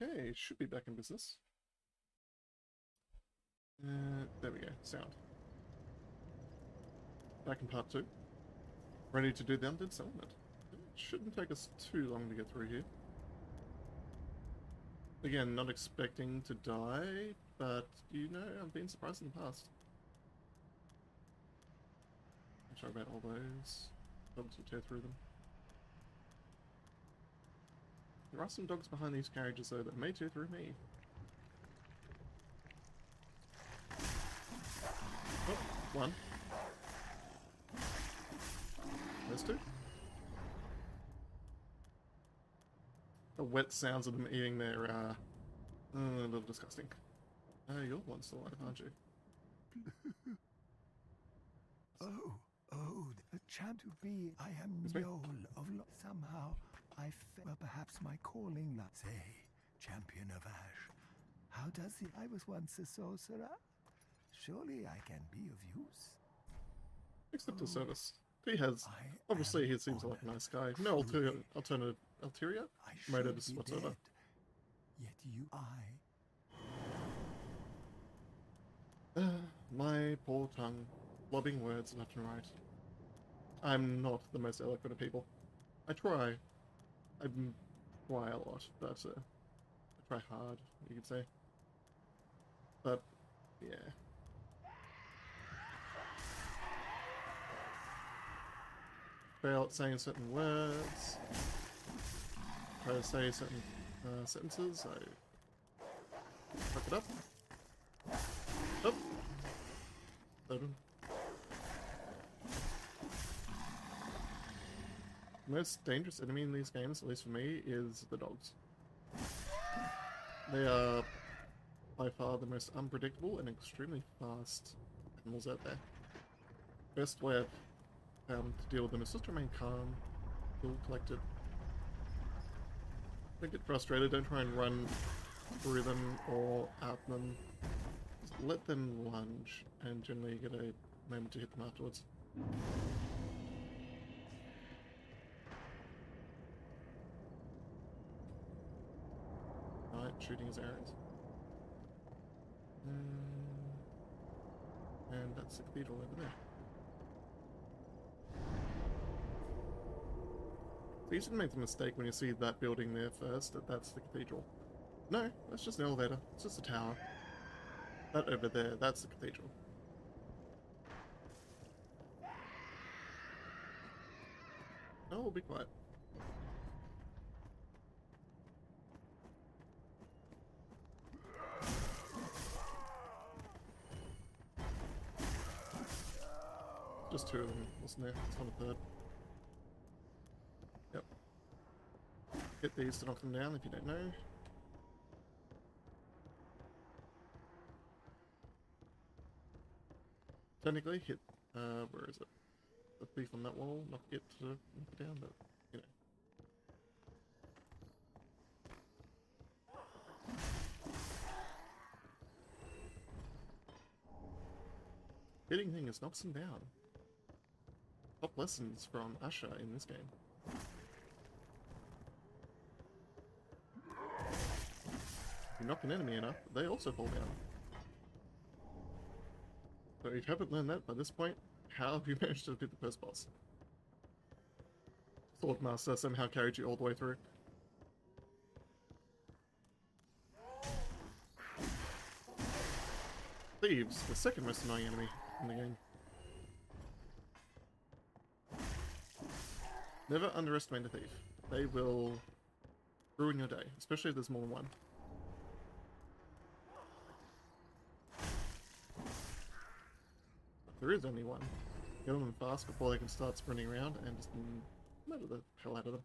Okay, should be back in business. There we go, sound. Back in part 2. Ready to do the Undead Settlement. It shouldn't take us too long to get through here. Again, not expecting to die, but you know, I've been surprised in the past. I'm sorry about all those. Dogs will tear through them. There are some dogs behind these carriages though that may tear through me. Oh, one. Those two. The wet sounds of them eating their, a little disgusting. You're the one still alive, aren't you? Oh, the champ to be. I am It's me. Yol of somehow I well, perhaps my calling say, champion of Ash. How does he? I was once a sorcerer. Surely I can be of use. Accept his service. He has. Obviously, he seems like a nice guy. No alternative ulterior I motives should be whatsoever. dead. Yet you, My poor tongue, lobbing words left and right. I'm not the most eloquent of people. I try. I try a lot, but I try hard, you could say. But, yeah. Fail at saying certain words. Try to say certain sentences. I fuck it up. Up. Open. The most dangerous enemy in these games, at least for me, is the dogs. They are by far the most unpredictable and extremely fast animals out there. Best way I've found to deal with them is just remain calm, cool, collected. Don't get frustrated, don't try and run through them or at them. Just let them lunge and generally get a moment to hit them afterwards. Alright, shooting his arrows. And that's the cathedral over there. So you shouldn't make the mistake when you see that building there first, that that's the cathedral. No, that's just an elevator. It's just a tower. That over there, that's the cathedral. Oh, we'll be quiet. Just two of them, wasn't there? It's not a third. Yep. Hit these to knock them down if you don't know. Technically, hit, where is it? The thief on that wall, not get to knock it down, but, you know. Hitting things knocks them down. Top lessons from Asher in this game. If you knock an enemy enough, they also fall down. So if you haven't learned that by this point, how have you managed to beat the first boss? Swordmaster somehow carried you all the way through. Thieves, the second most annoying enemy in the game. Never underestimate a thief. They will ruin your day, especially if there's more than one. If there is only one, get on them fast before they can start sprinting around and just murder the hell out of them.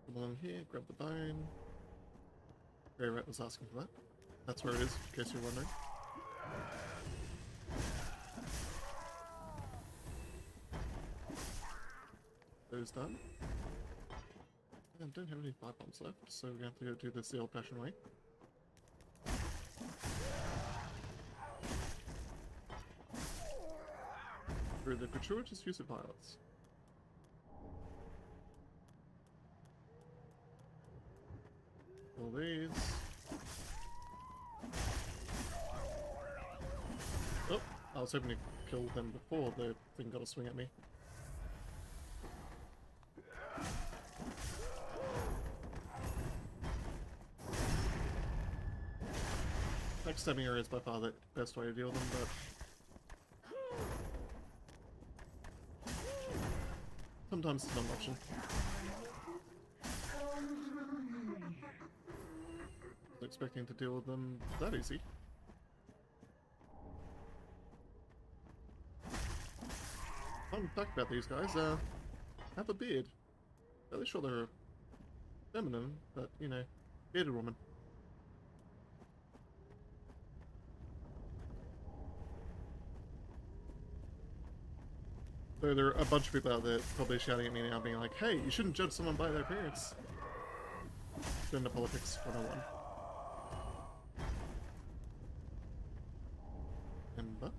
Come along here, grab the bone. Grey Rat was asking for that. That's where it is, in case you're wondering. Those done. And don't have any fire bombs left, so we're going to have to go do this the old-fashioned way. Through the gratuitous use of violence. All these. Oh, I was hoping to kill them before the thing got a swing at me. Backstabbing area is by far the best way to deal with them, but sometimes it's not an option. I was expecting to deal with them that easy. Fun fact about these guys, have a beard. Fairly sure they're feminine, but, you know, bearded woman. So there are a bunch of people out there probably shouting at me now, being like, hey, you shouldn't judge someone by their appearance. Gender politics 101. Ember.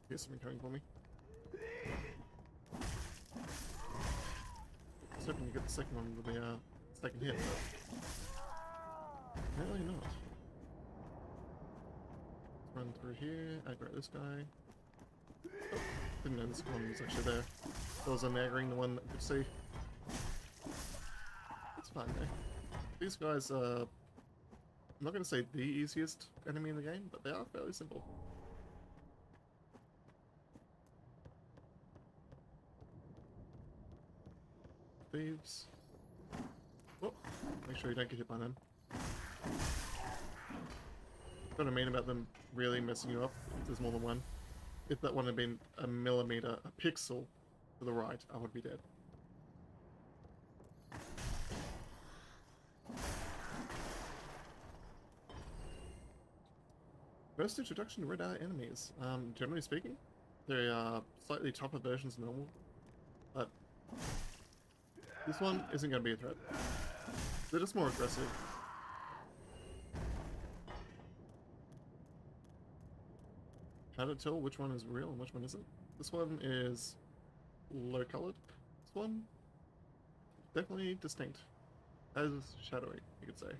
Here's something coming for me. I was hoping to get the second one with the second hit, but apparently not. Let's run through here, aggro this guy. Oh, didn't know this one was actually there. I was aggroing the one that could see. It's fine though. These guys are, I'm not going to say the easiest enemy in the game, but they are fairly simple. Thieves. Oh, make sure you don't get hit by them. What I mean about them really messing you up if there's more than one. If that one had been a millimeter, a pixel to the right, I would be dead. First introduction to Red Eye enemies. Generally speaking, they are slightly tougher versions of normal, but this one isn't going to be a threat. They're just more aggressive. How to tell which one is real and which one isn't? This one is low colored. This one, definitely distinct. As shadowy, you could say.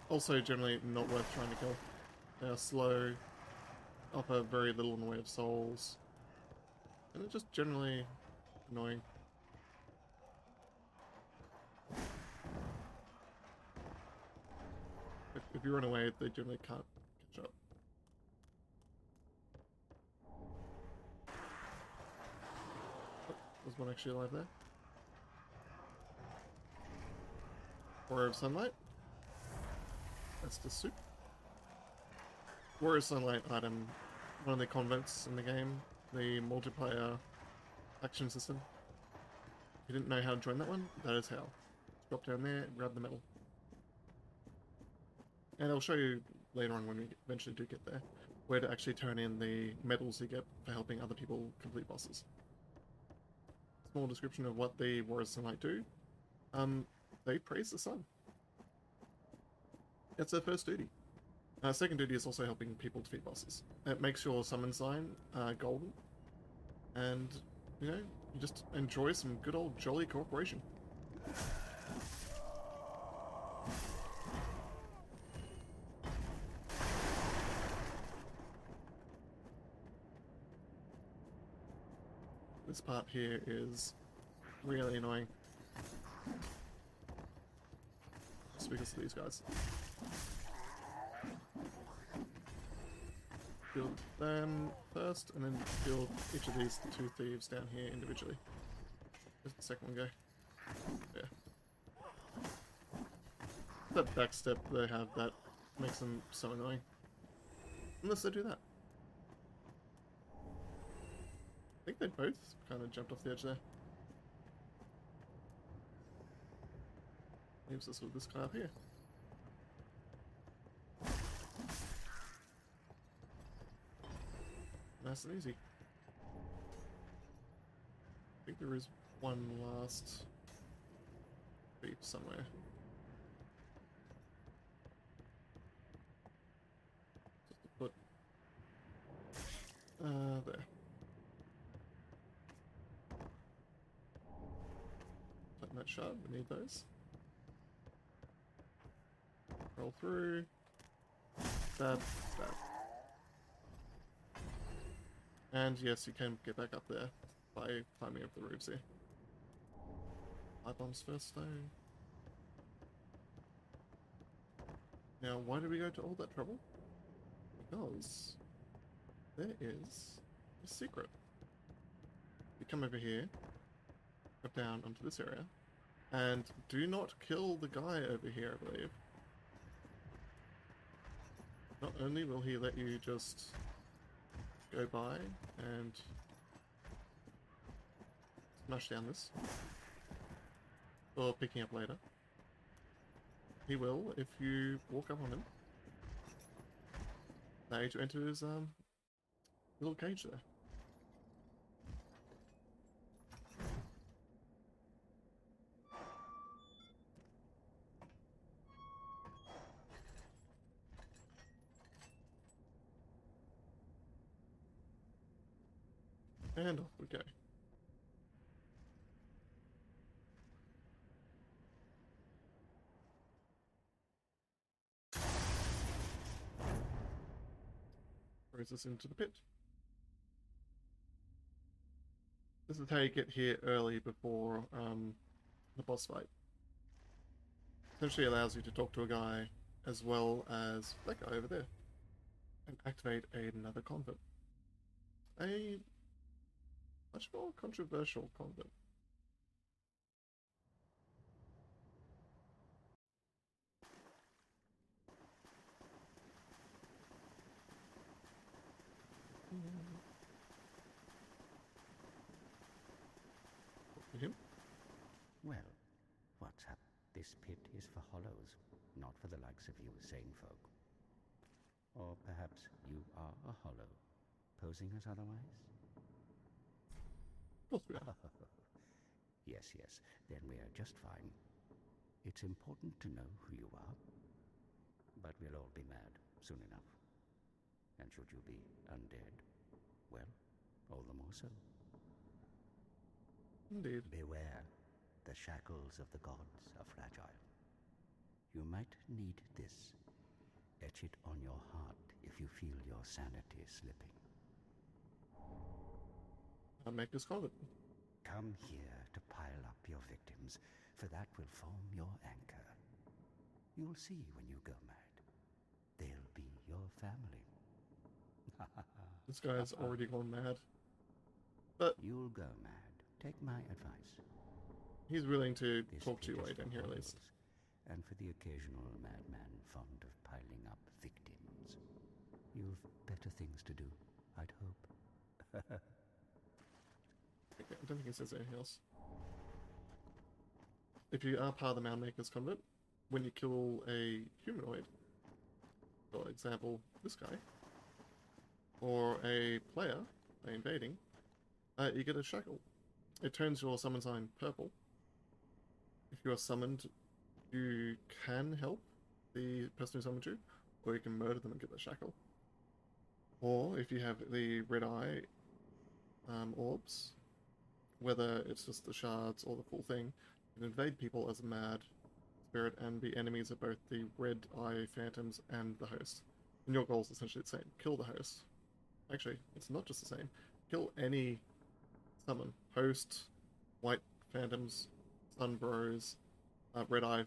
Also generally not worth trying to kill. They are slow, offer very little in the way of souls, and they're just generally annoying. If you run away, they generally can't catch up. Oh, there's one actually alive there. Warrior of Sunlight. That's the soup. Warrior of Sunlight item, one of the convents in the game, the multiplayer action system. If you didn't know how to join that one, that is how. Drop down there and grab the medal. And I'll show you later on when we eventually do get there, where to actually turn in the medals you get for helping other people complete bosses. Small description of what the Warriors of Sunlight do. They praise the sun. It's their first duty. Second duty is also helping people defeat bosses. It makes your summon sign golden, and you know, you just enjoy some good old jolly cooperation. This part here is really annoying. Just because of these guys. Build them first, and then build each of these two thieves down here individually. Where's the second one go? Yeah. That backstep they have that makes them so annoying. Unless they do that. I think they both kind of jumped off the edge there. Leaves us with this guy up here. Nice and easy. I think there is one last thief somewhere. Just to put there. That shard, we need those. Roll through. Stab, stab. And yes, you can get back up there by climbing up the roofs here. 5 bombs first, though. Now, why did we go to all that trouble? Because there is a secret. You come over here, go down onto this area, and do not kill the guy over here, I believe. Not only will he let you just go by and smash down this, or picking up later, he will, if you walk up on him, allow you to enter his little cage there. And off we go. Throws us into the pit. This is how you get here early before the boss fight. Essentially allows you to talk to a guy as well as that guy over there and activate another convent. A much more controversial convent. Him? Well, what's up? This pit is for hollows, not for the likes of you sane folk. Or perhaps you are a hollow, posing as otherwise? Of course we are. Yes, yes, then we are just fine. It's important to know who you are, but we'll all be mad soon enough. And should you be undead, well, all the more so. Indeed. Beware, the shackles of the gods are fragile. You might need this. Etch it on your heart if you feel your sanity slipping. I'll make this convent. Come here to pile up your victims, for that will form your anchor. You'll see when you go mad. They'll be your family. This guy's already gone mad. But You'll go mad. Take my advice. he's willing to This talk to you pit is way down for here at hollows, least. and for the occasional madman fond of piling up victims. You've better things to do, I'd hope. Okay, I don't think it says anything else. If you are part of the Moundmaker's convent, when you kill a humanoid, for example, this guy, or a player by invading, you get a shackle. It turns your summon sign purple. If you are summoned, you can help the person who summoned you, or you can murder them and get the shackle. Or if you have the red eye orbs, whether it's just the shards or the full thing, you can invade people as a mad spirit and be enemies of both the red eye phantoms and the host. And your goal is essentially the same: kill the host. Actually, it's not just the same. Kill any summon. Host, white phantoms, sun bros, red eye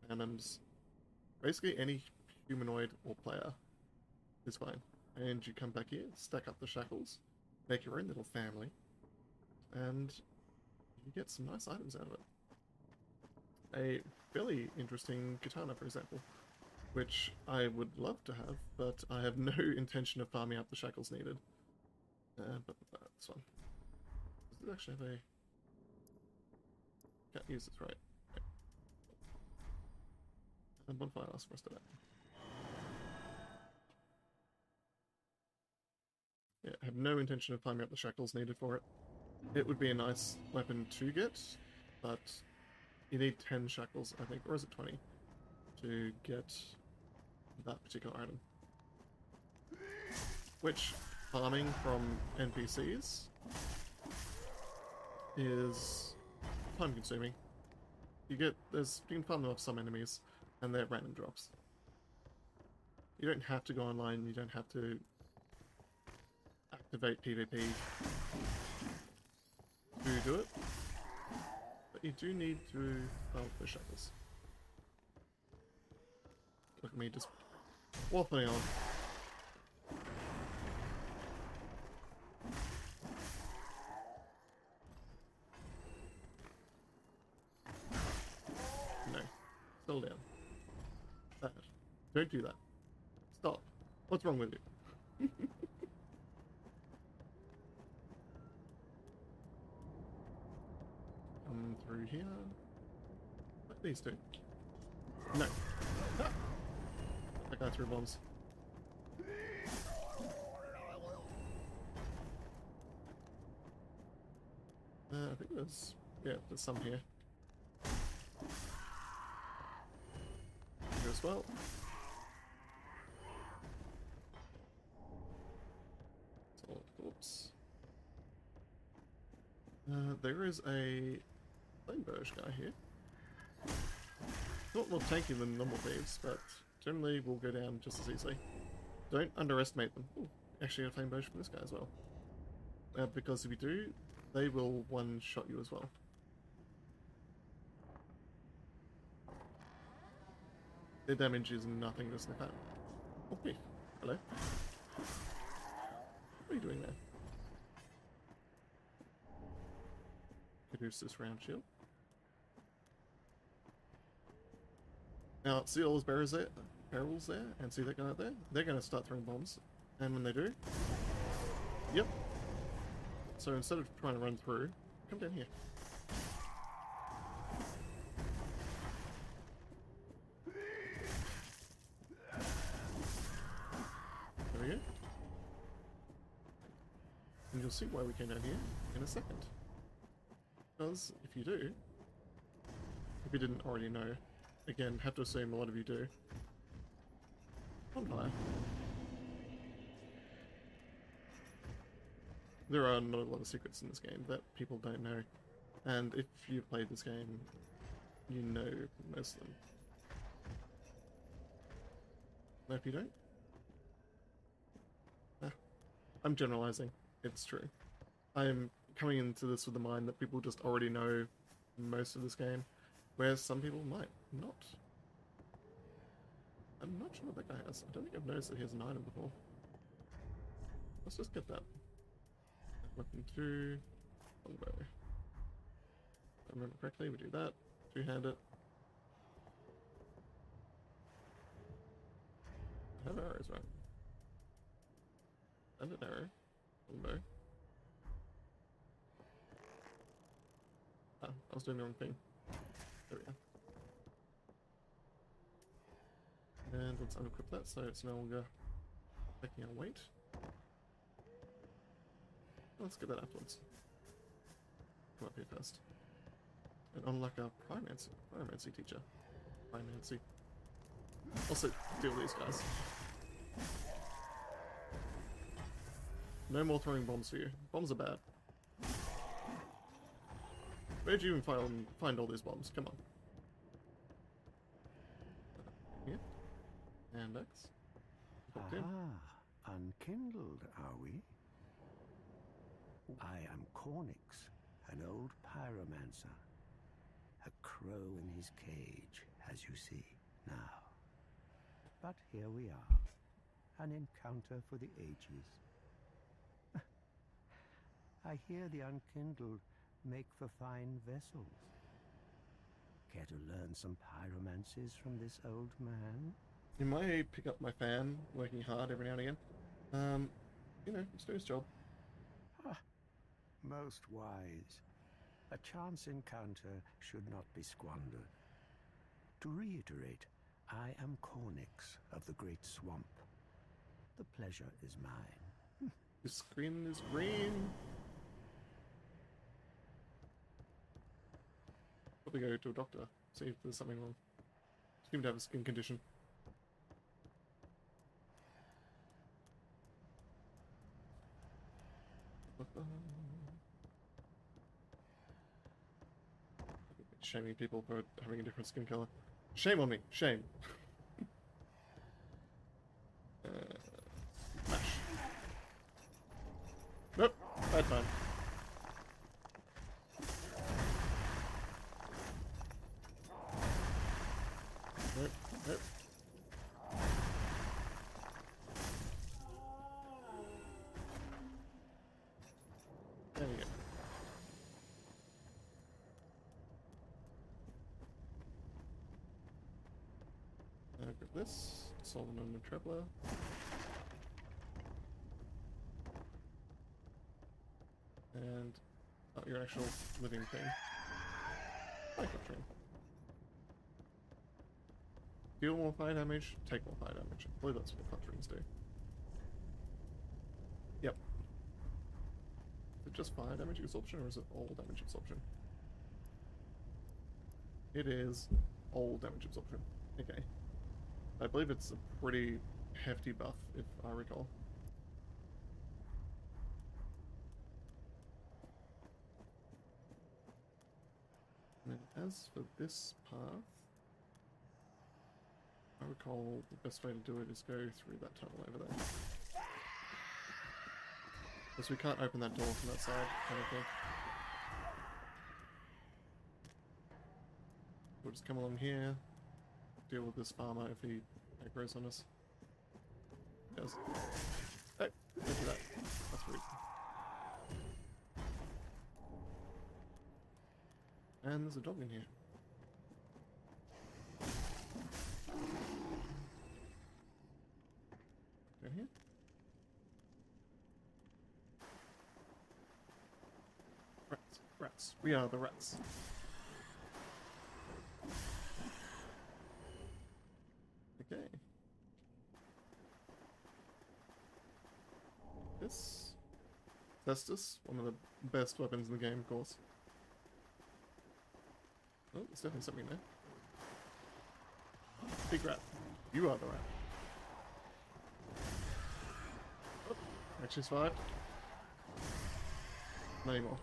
phantoms. Basically any humanoid or player is fine. And you come back here, stack up the shackles, make your own little family, and you get some nice items out of it. A fairly interesting katana, for example, which I would love to have, but I have no intention of farming up the shackles needed. But this one. Does it actually have a... Can't use this, right? Okay. And bonfire lasts for us today. Yeah, I have no intention of climbing up the shackles needed for it. It would be a nice weapon to get, but you need 10 shackles, I think, or is it 20, to get that particular item. Which, farming from NPCs is time consuming. you can farm off some enemies, and they're random drops. You don't have to go online. You don't have to activate PvP to do it, but you do need to farm for shovels. Look at me just waffling on. No. Still down. Bad. Don't do that. Stop. What's wrong with you? Come through here. Like these two. No. Ah! That guy threw bombs. I think there's some here. Here as well. Solid corpse. There is a flame burge guy here. Not more tanky than normal thieves, but generally will go down just as easily. Don't underestimate them. Ooh, actually a flame burge for this guy as well. Because if you do, they will one-shot you as well. Their damage is nothing to sniff at. Okay, hello. What are you doing there? Caduceus round shield. Now, see all those barrels there, and see that guy out there? They're going to start throwing bombs, and when they do, yep. So instead of trying to run through, come down here. There we go. And you'll see why we came down here in a second. Because if you do, if you didn't already know, again, have to assume a lot of you do. Bonfire. There are not a lot of secrets in this game that people don't know. And if you've played this game, you know most of them. But if you don't, I'm generalizing. It's true. I'm coming into this with the mind that people just already know most of this game, whereas some people might not. I'm not sure what that guy has. I don't think I've noticed that he has an item before. Let's just get that. Weapon 2, longbow. If I remember correctly, we do that. Two-handed. I have arrows, right? And an arrow. Longbow. Ah, I was doing the wrong thing. There we go. And let's unequip that so it's no longer taking our weight. Let's get that afterwards. Come up here first. And unlock our Pyromancy teacher. Pyromancy. Also, deal with these guys. No more throwing bombs for you. Bombs are bad. Where'd you even find all these bombs? Come on. Here. And X. Aha, unkindled, are we? I am Cornyx, an old pyromancer. A crow in his cage, as you see now. But here we are, an encounter for the ages. I hear the unkindled make for fine vessels. Care to learn some pyromancies from this old man? You might pick up my fan, working hard every now and again. You know, he's doing his job. Most wise. A chance encounter should not be squandered. To reiterate, I am Cornyx of the Great Swamp. The pleasure is mine. The screen is green. Probably go to a doctor, see if there's something wrong. Seem to have a skin condition. Shaming people for having a different skin color. Shame on me. Shame. Mash. Nope. Bad time. Nope. Nope. There we go. Grab this. Solomon and Trebler. And your actual living thing. Like a train. Deal more fire damage, take more fire damage. I believe that's what Clutterings do. Yep. Is it just fire damage absorption or is it all damage absorption? It is all damage absorption. Okay. I believe it's a pretty hefty buff, if I recall. And then as for this path, I recall the best way to do it is go through that tunnel over there. Because we can't open that door from that side, kind of thing. We'll just come along here, deal with this farmer if he aggroes on us. He does. Hey, don't do that. That's rude. And there's a dog in here. Down here? Rats. Rats. We are the rats. Okay. This. Cestus, one of the best weapons in the game, of course. Oh, there's definitely something there. Big rat. You are the rat. Oh, actually survived. Not anymore.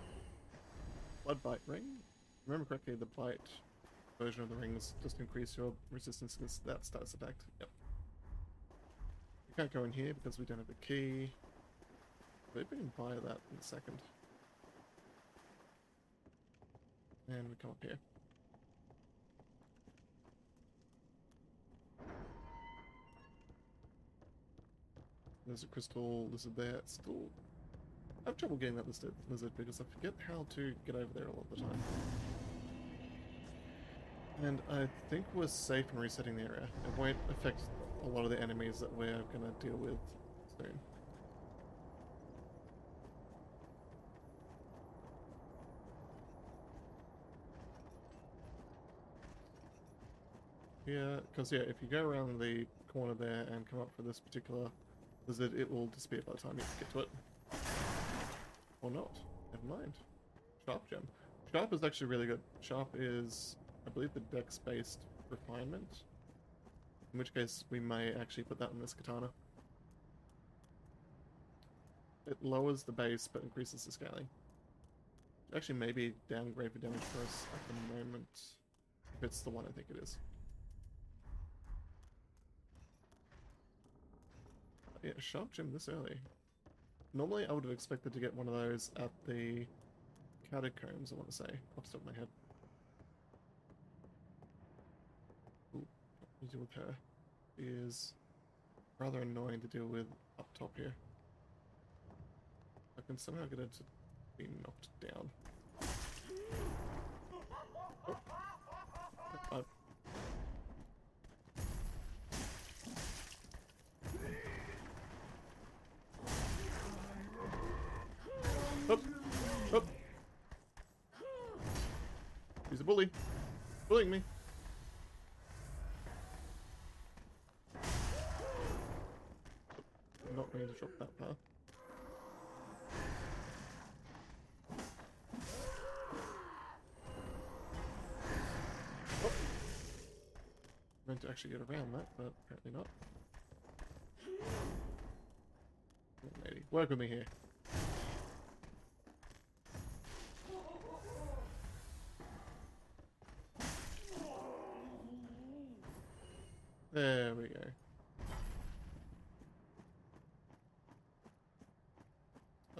Blood bite ring. Remember correctly, the bite version of the rings just increase your resistance against that status attack. Yep. We can't go in here because we don't have a key. Maybe we can buy that in a second. And we come up here. There's a crystal lizard there. Still, I have trouble getting that lizard because I forget how to get over there a lot of the time. And I think we're safe in resetting the area. It won't affect a lot of the enemies that we're going to deal with soon. Yeah, because yeah, if you go around the corner there and come up for this particular lizard, it will disappear by the time you get to it. Or not. Never mind. Sharp gem. Sharp is actually really good. Sharp is, I believe, the dex-based refinement. In which case, we may actually put that in this katana. It lowers the base, but increases the scaling. Actually, maybe downgrade for damage for us at the moment. If it's the one I think it is. Yeah, sharp gem this early. Normally I would have expected to get one of those at the catacombs, I want to say, off the top of my head. Ooh, what to deal with her is rather annoying to deal with up top here. I can somehow get her to be knocked down. Oh. Up! Up! He's a bully. Bullying me. I'm not going to drop that path. Oh. Meant to actually get around that, but apparently not. Lady, work with me here.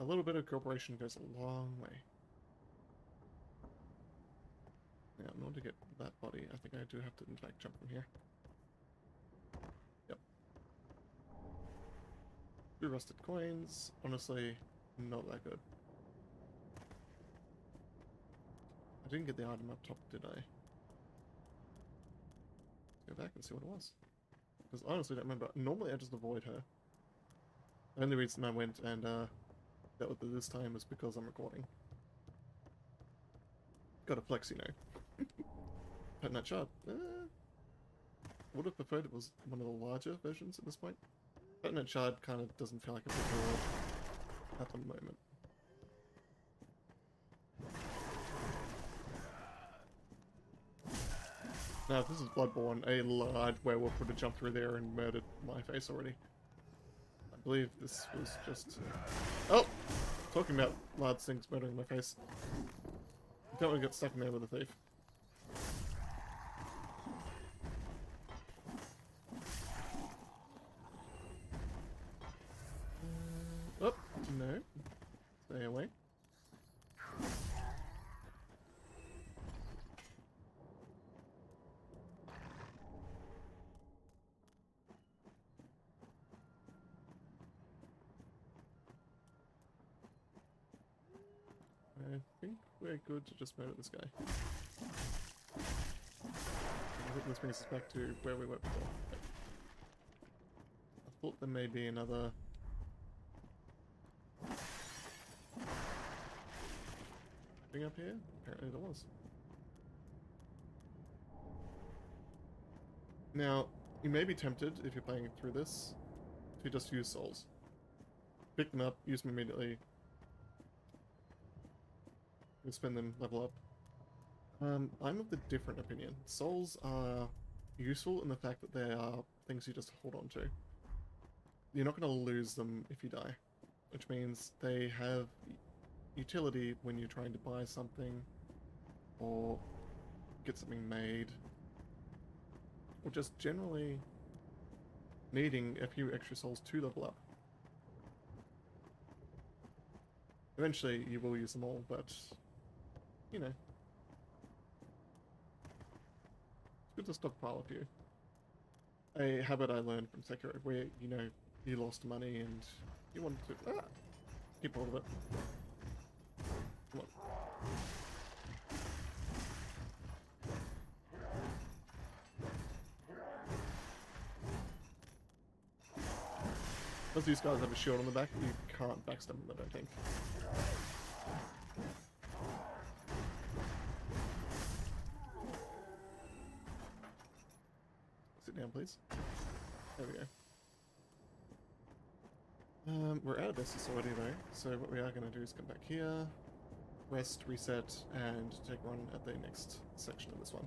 little bit of cooperation goes a long way. Now, in order to get that body, I think I do have to, in fact, jump from here. Yep. 2 rusted coins. Honestly, not that good. I didn't get the item up top, did I? Let's go back and see what it was. Because honestly, I don't remember. Normally, I just avoid her. The only reason I went and dealt with it this time was because I'm recording. Gotta flex, you know. Pet Nut Shard. Would have preferred it was one of the larger versions at this point. Pet Nut Shard kind of doesn't feel like a big reward at the moment. Now, if this is Bloodborne, a large werewolf would have jumped through there and murdered my face already. I believe this was just... Oh! Talking about large things murdering my face. Don't want to get stuck in there with a thief. Oh, no. Stay away. I think we're good to just murder this guy. I think this brings us back to where we were before. Yep. I thought there may be another... thing up here? Apparently there was. Now, you may be tempted, if you're playing through this, to just use souls. Pick them up, use them immediately, and spend them, level up. I'm of the different opinion. Souls are useful in the fact that they are things you just hold on to. You're not going to lose them if you die, which means they have utility when you're trying to buy something or get something made, or just generally needing a few extra souls to level up. Eventually you will use them all, but you know, it's good to stockpile a few. A habit I learned from Sekiro, where, you know, you lost money and you wanted to keep hold of it. Come on. Because these guys have a shield on the back, you can't backstab them, I don't think. Sit down, please. There we go. We're out of Estus already though, so what we are going to do is come back here, rest, reset, and take one at the next section of this one.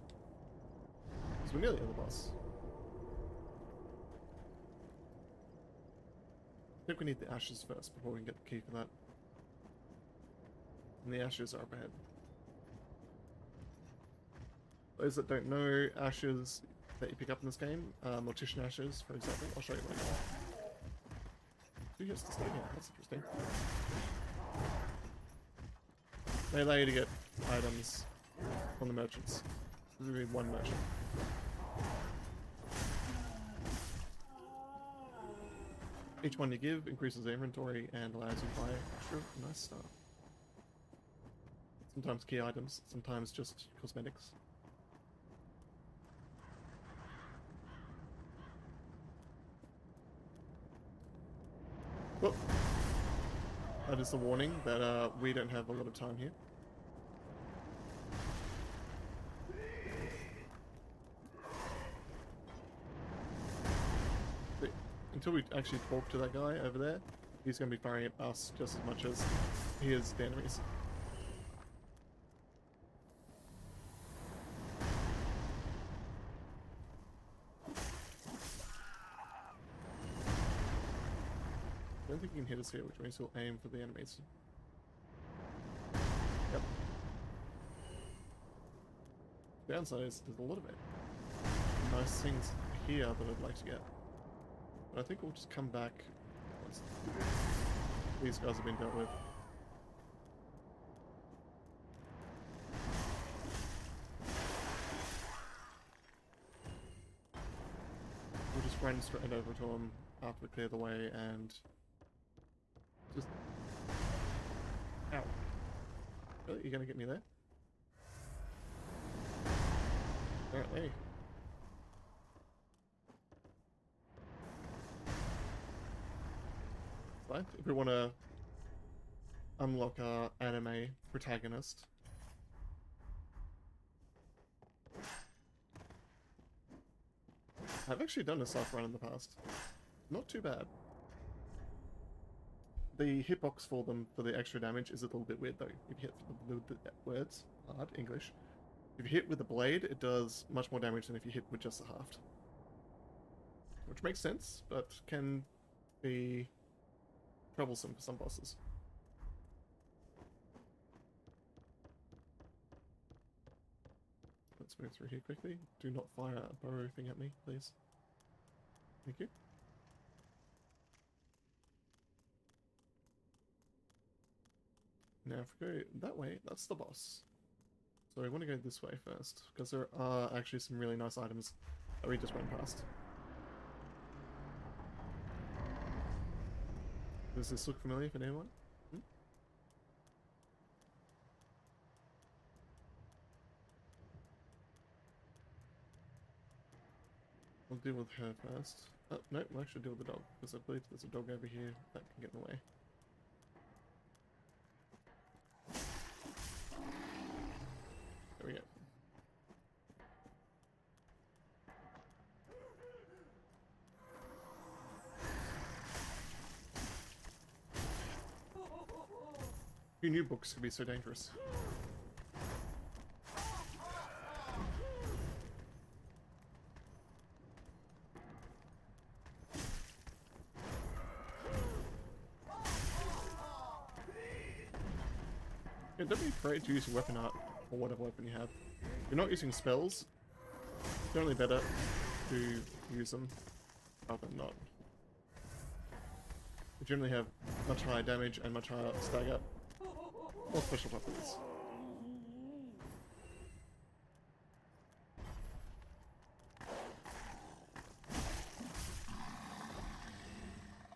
Because we're nearly at the boss. I think we need the ashes first before we can get the key for that. And the ashes are up ahead. Those that don't know, ashes that you pick up in this game, mortician ashes, for example, I'll show you later. Who gets to stay here? That's interesting. They allow you to get items from the merchants. There's only one merchant. Each one you give increases the inventory and allows you to buy extra nice stuff. Sometimes key items, sometimes just cosmetics. Well, that is the warning that we don't have a lot of time here. But until we actually talk to that guy over there, he's going to be firing at us just as much as he is the enemies. I don't think he can hit us here, which means he'll aim for the enemies. Yep. Downside is there's a lot of it. Nice things here that I'd like to get. But I think we'll just come back once these guys have been dealt with. run straight over to him after we clear the way and just... Ow. Really? You're gonna get me there? Apparently. Right, if we want to unlock our anime protagonist. I've actually done a soft run in the past. Not too bad. The hitbox for them, for the extra damage, is a little bit weird though. If you hit the words, hard, English. If you hit with the blade, it does much more damage than if you hit with just the haft. Which makes sense, but can be troublesome for some bosses. Let's move through here quickly. Do not fire a bow thing at me, please. Thank you. Now if we go that way, that's the boss. So we want to go this way first, because there are actually some really nice items that we just went past. Does this look familiar for anyone? Hmm? I'll deal with her first. Oh, no, we'll actually deal with the dog, because I believe there's a dog over here that can get in the way. There we go. Who knew books could be so dangerous? Yeah, don't be afraid to use your weapon art, or whatever weapon you have. If you're not using spells, it's generally better to use them rather than not. You generally have much higher damage and much higher stagger, or special weapons.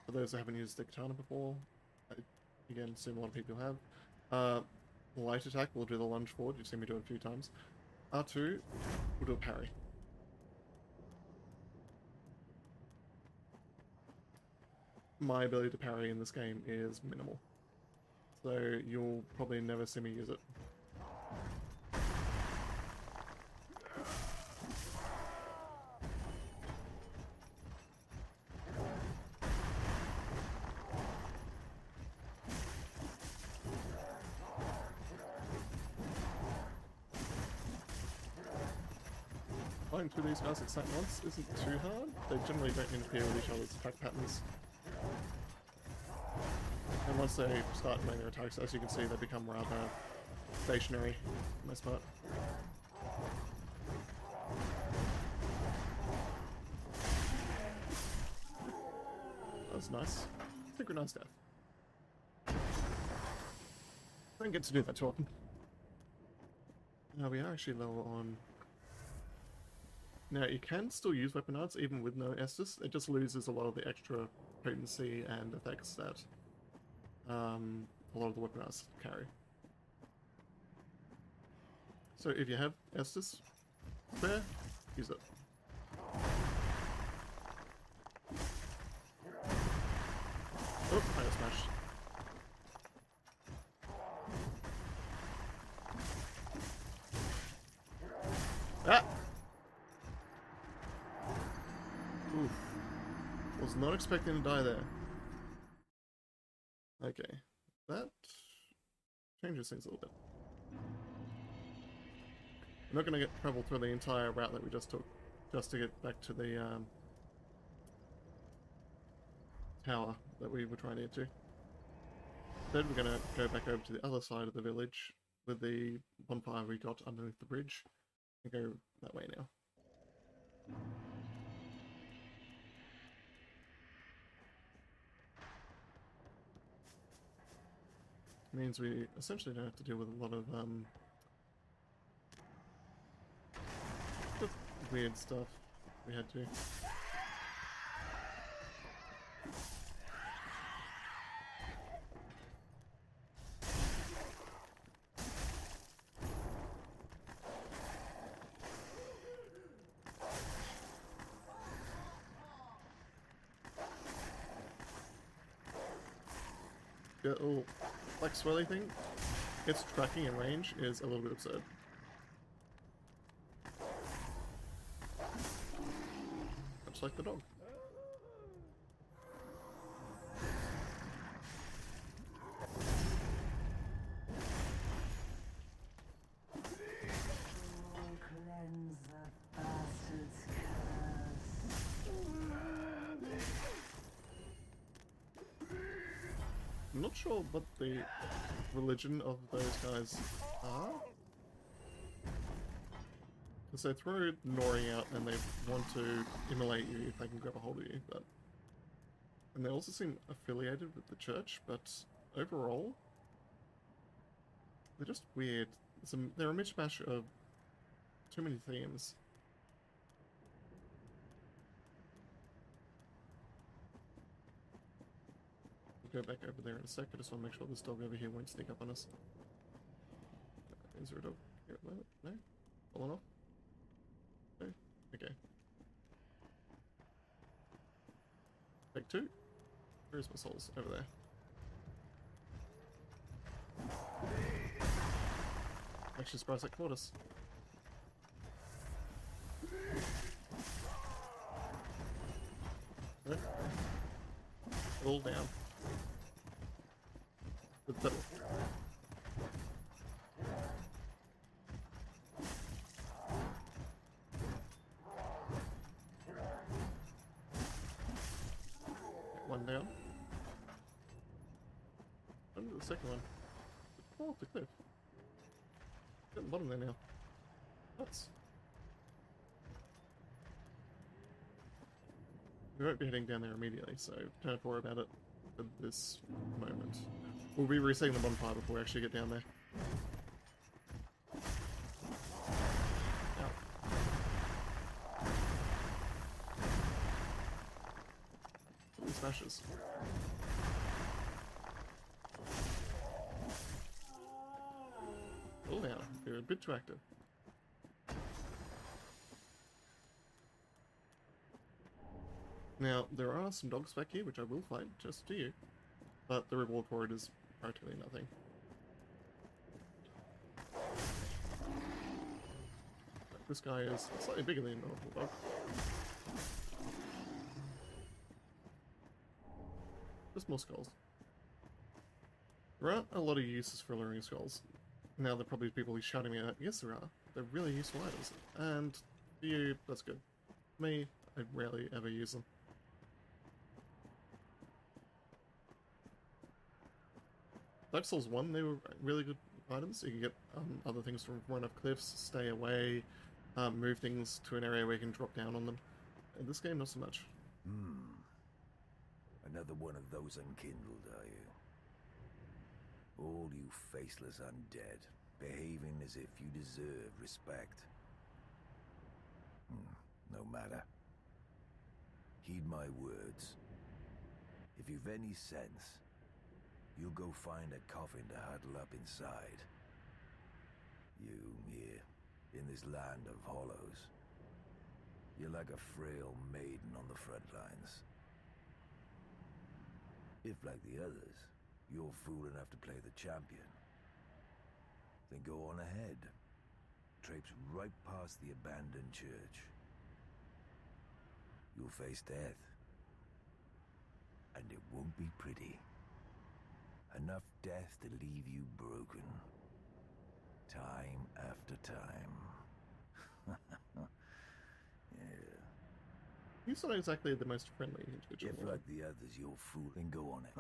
For those that haven't used the katana before, again, assume a lot of people have. Light attack will do the lunge forward, you've seen me do it a few times. R2 will do a parry. My ability to parry in this game is minimal, so you'll probably never see me use it. Flying through these guys at same once isn't too hard. They generally don't interfere with each other's attack patterns. And once they start doing their attacks, as you can see, they become rather stationary for the most part. That was nice. Synchronized death. Don't get to do that too often. Now we are actually lower on... Now you can still use weapon arts even with no Estus, it just loses a lot of the extra potency and effects that a lot of the weapon arts carry. So if you have Estus spare, use it. Oh, I got smashed. Ah! Oof. Was not expecting to die there. Okay. That changes things a little bit. I'm not going to travel through the entire route that we just took, just to get back to the tower that we were trying to get to. Instead, we're going to go back over to the other side of the village with the bonfire we got underneath the bridge, and go that way now. Means we essentially don't have to deal with a lot of weird stuff we had to. little like swirly thing, its tracking and range is a little bit absurd. Much like the dog. Cleanse the bastard's curse. I'm not sure what the religion of those guys are. Because they throw Nori out and they want to immolate you if they can grab a hold of you, but... And they also seem affiliated with the church, but overall... They're just weird. They're a mishmash of too many themes. We'll go back over there in a sec. I just want to make sure this dog over here won't sneak up on us. Is there a dog here at the moment? No? Fallen off? No? Okay. Take two. Where's my souls? Over there. Actually surprised that caught us. Okay. All down. Good fiddle. One down. Under the second one. Fall off the cliff. Get the bottom there now. Nuts. We won't be heading down there immediately, so don't have to worry about it at this moment. We'll be resetting the bonfire before we actually get down there. Ow. These smashes. Pull down. You're a bit too active. Now, there are some dogs back here, which I will fight, just to you. But the reward for it is practically nothing. This guy is slightly bigger than a normal dog. Just more skulls. There aren't a lot of uses for luring skulls. Now there are probably people shouting me out. Yes, there are. They're really useful items. And for you, that's good. Me, I rarely ever use them. Dark Souls 1, they were really good items. You can get other things from run up cliffs, stay away, move things to an area where you can drop down on them. In this game, not so much. Another one of those unkindled, are you? All you faceless undead, behaving as if you deserve respect. No matter. Heed my words. If you've any sense, you'll go find a coffin to huddle up inside. You, here, in this land of hollows. You're like a frail maiden on the front lines. If, like the others, you're fool enough to play the champion, then go on ahead. Traipse right past the abandoned church. You'll face death. And it won't be pretty. Enough death to leave you broken. Time after time. Yeah. He's not exactly the most friendly individual. If, like the others, you're fool, then go on it.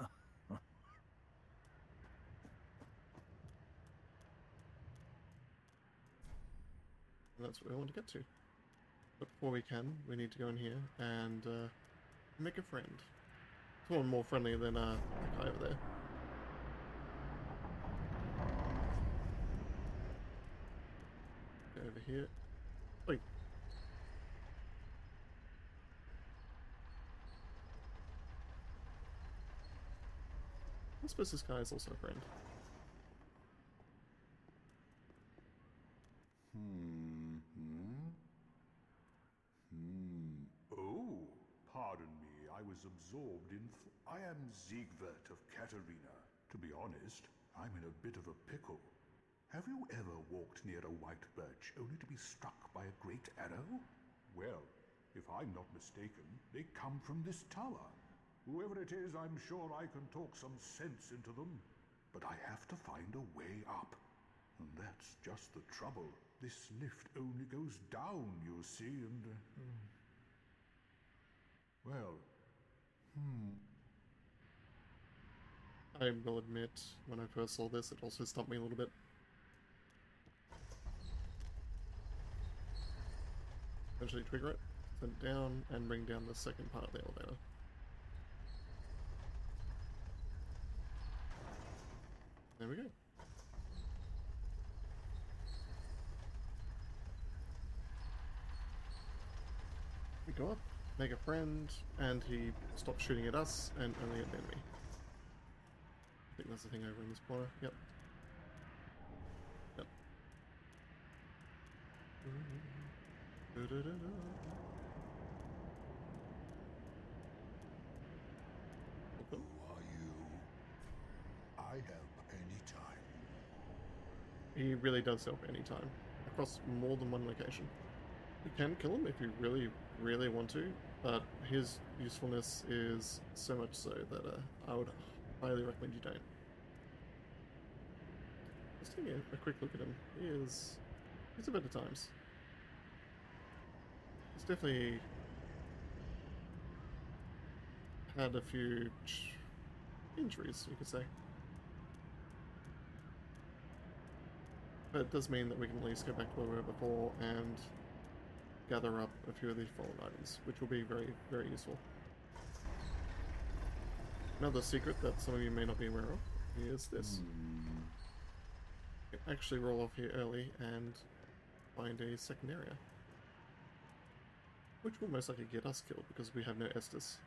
And that's what I want to get to. But before we can, we need to go in here and make a friend. Someone more friendly than the guy over there. Go over here. Wait. I suppose this guy is also a friend. Oh, pardon me, I was absorbed in I am Siegwart of Katarina. To be honest, I'm in a bit of a pickle. Have you ever walked near a white birch only to be struck by a great arrow? Well, if I'm not mistaken, they come from this tower. Whoever it is, I'm sure I can talk some sense into them. But I have to find a way up. And that's just the trouble. This lift only goes down, you see, and... Well... I will admit, when I first saw this, it also stumped me a little bit. Eventually trigger it, send it down, and bring down the second part of the elevator. There we go. We go up, make a friend, and he stops shooting at us and only at the enemy. I think that's the thing over in this corner. Yep. Yep. Open. Who are you? I help any time. He really does help anytime, across more than one location. You can kill him if you really, really want to, but his usefulness is so much so that I would highly recommend you don't. Just taking a quick look at him. He's a bit at times. He's definitely had a few injuries, you could say. But it does mean that we can at least go back to where we were before and gather up a few of these fallen items, which will be very, very useful. Another secret that some of you may not be aware of is this. You can actually roll off here early and find a second area, which will most likely get us killed because we have no Estus.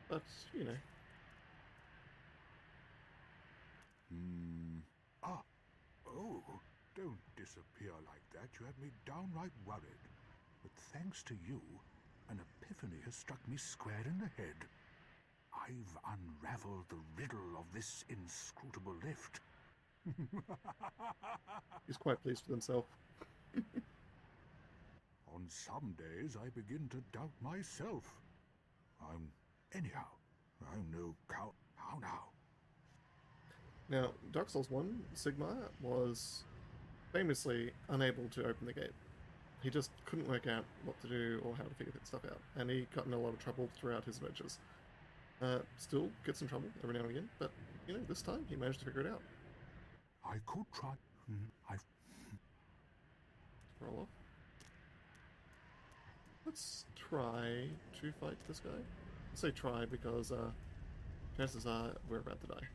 But, you know. Oh, don't disappear like that. You have me downright worried. But thanks to you, an epiphany has struck me square in the head. I've unraveled the riddle of this inscrutable lift. He's quite pleased with himself. On some days, I begin to doubt myself. Anyhow, I'm no cow. How now? Now, Dark Souls 1, Sigmar was famously unable to open the gate. He just couldn't work out what to do or how to figure that stuff out, and he got in a lot of trouble throughout his adventures. Still gets in trouble every now and again, but, you know, this time he managed to figure it out. I could try. Roll off. Let's try to fight this guy. I say try because chances are we're about to die.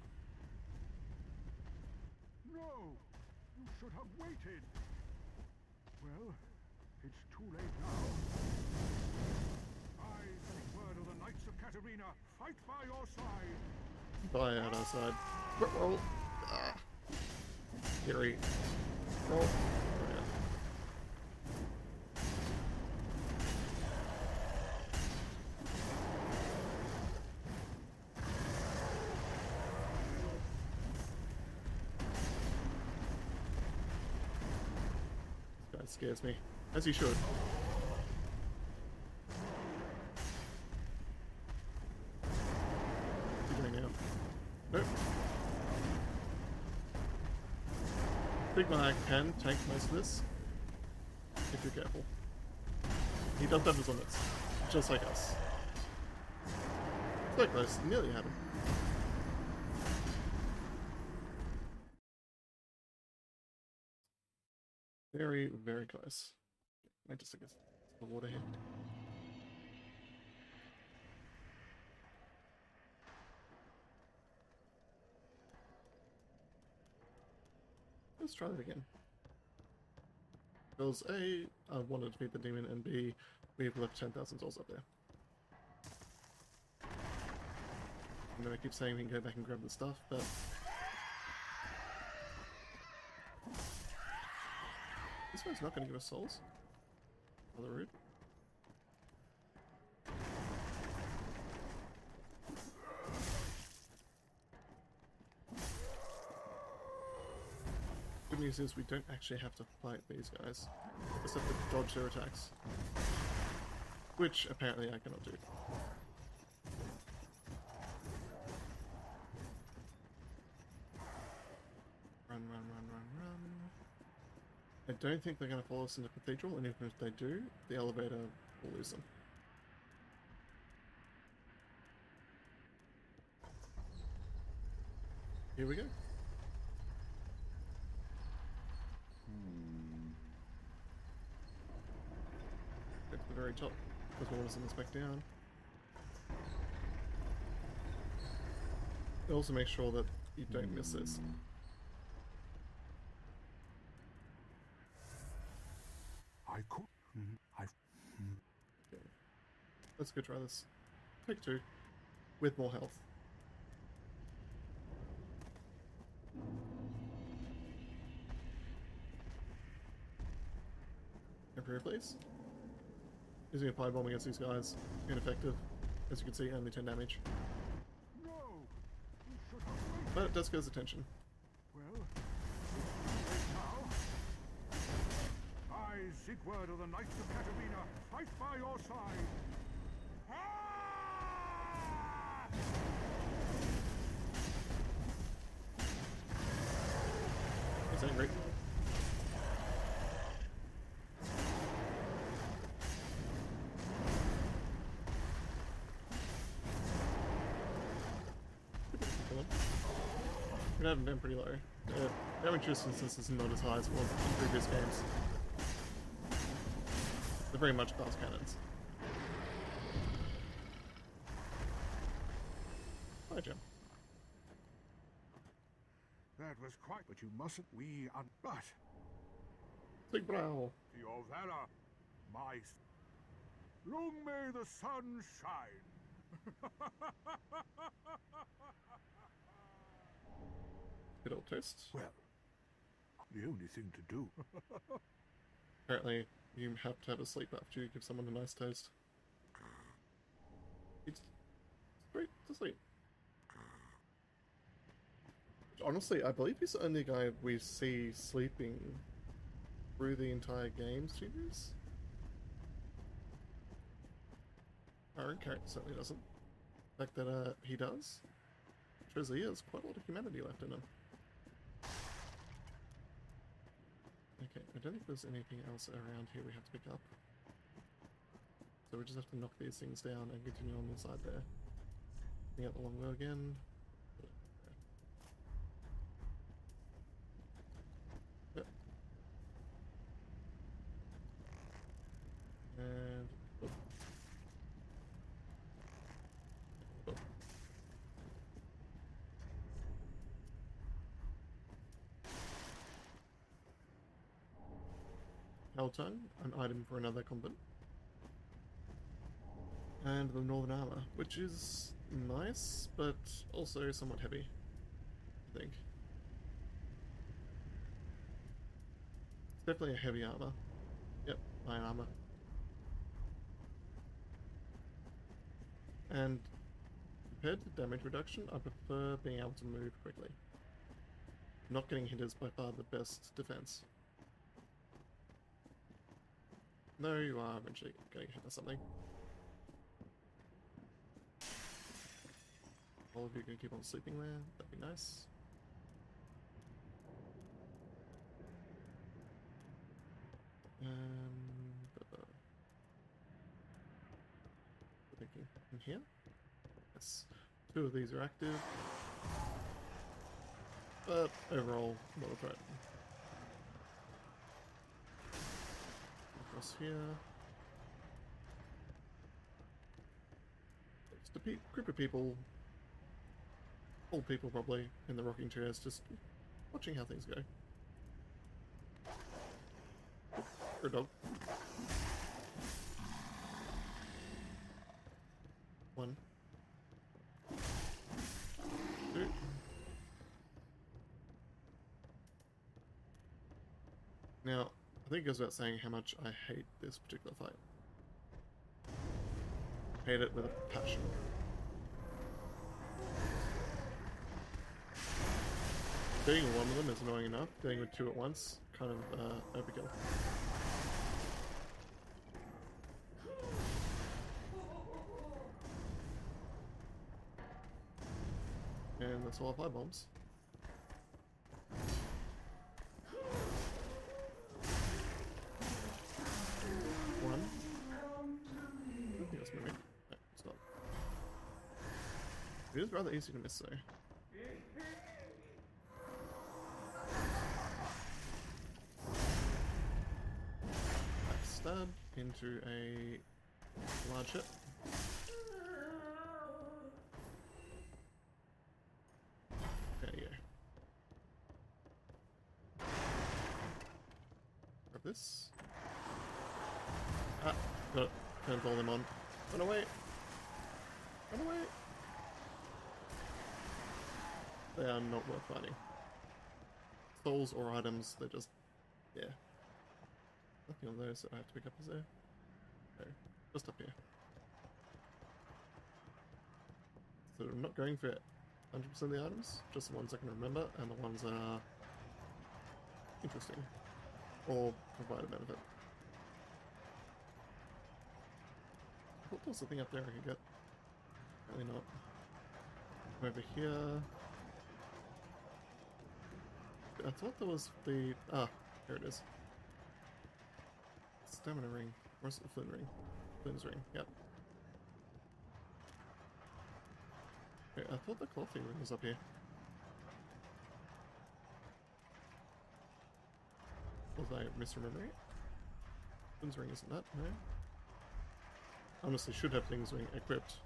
No! You should have waited! Well, it's too late now. I, word of the Knights of Katarina, fight by your side! Die at our side. Roll! Scary. Roll. Oh, yeah. This guy scares me. As he should. What's he doing now? Nope. Sigmar can tank most of this, if you're careful. He does have his limits, just like us. So close, nearly had him. Very, very close. I just think it's the water here. Let's try that again. Because A, I wanted to beat the demon, and B, we've left 10,000 souls up there. I know I keep saying we can go back and grab the stuff, but... This guy's not going to give us souls. Rather rude. good news is we don't actually have to fight these guys. We just have to dodge their attacks. Which apparently I cannot do. Run, run, run, run, run. I don't think they're going to follow us in the cathedral, and even if they do, the elevator will lose them. Here we go. Go to the very top, because we'll send this back down. Also make sure that you don't miss this. I could. Okay. Let's go try this. Take 2. With more health. Emperor, please. Using a pie bomb against these guys. Ineffective. As you can see, only 10 damage. No! You should have waited. But it does get his attention. Well, now. I, Sigurd of the Knights of Katarina, fight by your side. Ah! He's angry. We'd have been pretty low. Damage resistance is not as high as it was in previous games. They're very much glass cannons. Hi, Jim. That was quite, but you mustn't. But Big brow. to your valor, long may the sun shine. Good old toast. Well, the only thing to do. Apparently, you have to have a sleep after you give someone a nice toast. It's straight to sleep. Honestly, I believe he's the only guy we see sleeping through the entire game series. Our character certainly doesn't. The fact that he does shows he has quite a lot of humanity left in him. Okay, I don't think there's anything else around here we have to pick up. So we just have to knock these things down and continue on the side there. Bring out the longbow again. Yep. And... oh. Oh. Helltongue, an item for another combat. And the Northern Armor, which is nice, but also somewhat heavy, I think. It's definitely a heavy armor. Yep, iron armor. And compared to damage reduction, I prefer being able to move quickly. Not getting hit is by far the best defense. No, you are eventually getting hit or something. All of you can keep on sleeping there, that'd be nice. Thinking in here? Yes. 2 of these are active. But overall, not a threat. Across here. Just a group of people. Old people probably in the rocking chairs, just watching how things go. Or a dog. 1, 2. Now, I think it goes without saying how much I hate this particular fight. Hate it with a passion. Getting one of them is annoying enough. Getting with two at once, kind of overkill. And that's all 5 bombs. One. I think it's moving. No, it's not. It is rather easy to miss though. Stab into a large hit. There you go. Grab this. Ah, got it. Turned all them on. Run away! Run away! They are not worth fighting. Souls or items, they're just, yeah. Nothing on those that I have to pick up, is there? No, just up here. So I'm not going for 100% of the items, just the ones I can remember, and the ones that are interesting, or provide a benefit. I thought there was something up there I could get. Apparently not. Over here. I thought there was the... ah, here it is. Stamina ring. Or is it the Flynn ring? Flynn's ring, yep. Okay, I thought the clothy ring was up here. Was I misremembering it? Flynn's ring isn't that, no? Honestly, should have Flynn's ring equipped.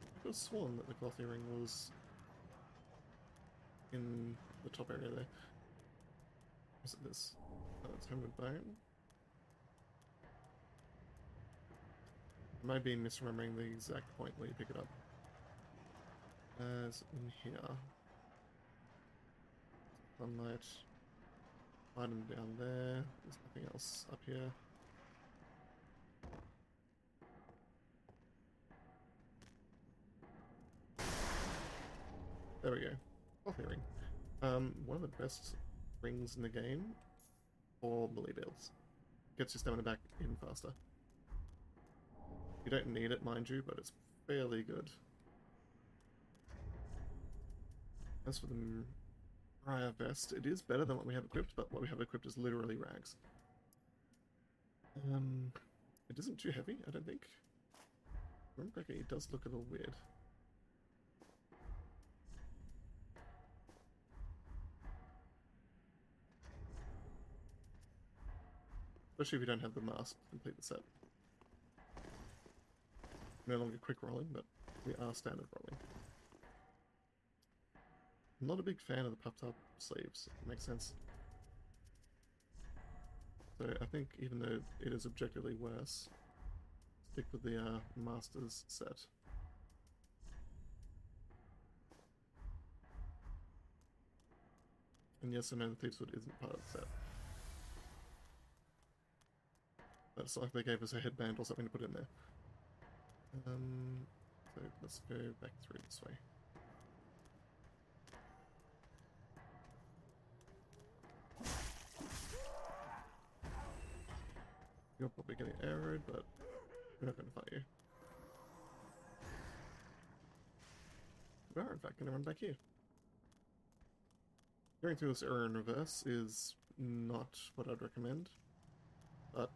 I could have sworn that the clothy ring was in the top area there. Was it this? Oh, it's Homeward Bone. I might be misremembering the exact point where you pick it up. As in here. Sunlight. Item down there. There's nothing else up here. There we go. Clothy ring. One of the best rings in the game for melee builds. Gets your stamina back in faster. You don't need it, mind you, but it's fairly good. As for the Mariah vest, it is better than what we have equipped, but what we have equipped is literally rags. It isn't too heavy, I don't think. If I remember correctly, it does look a little weird. Especially if you don't have the mask to complete the set. No longer quick rolling, but we are standard rolling. I'm not a big fan of the puffed up sleeves, if it makes sense. So I think even though it is objectively worse, stick with the Masters set. And yes, I know the Thieves' Hood isn't part of the set. That's like they gave us a headband or something to put in there. So let's go back through this way. You're probably getting arrowed, but we're not going to fight you. We are in fact going to run back here. Going through this area in reverse is not what I'd recommend, but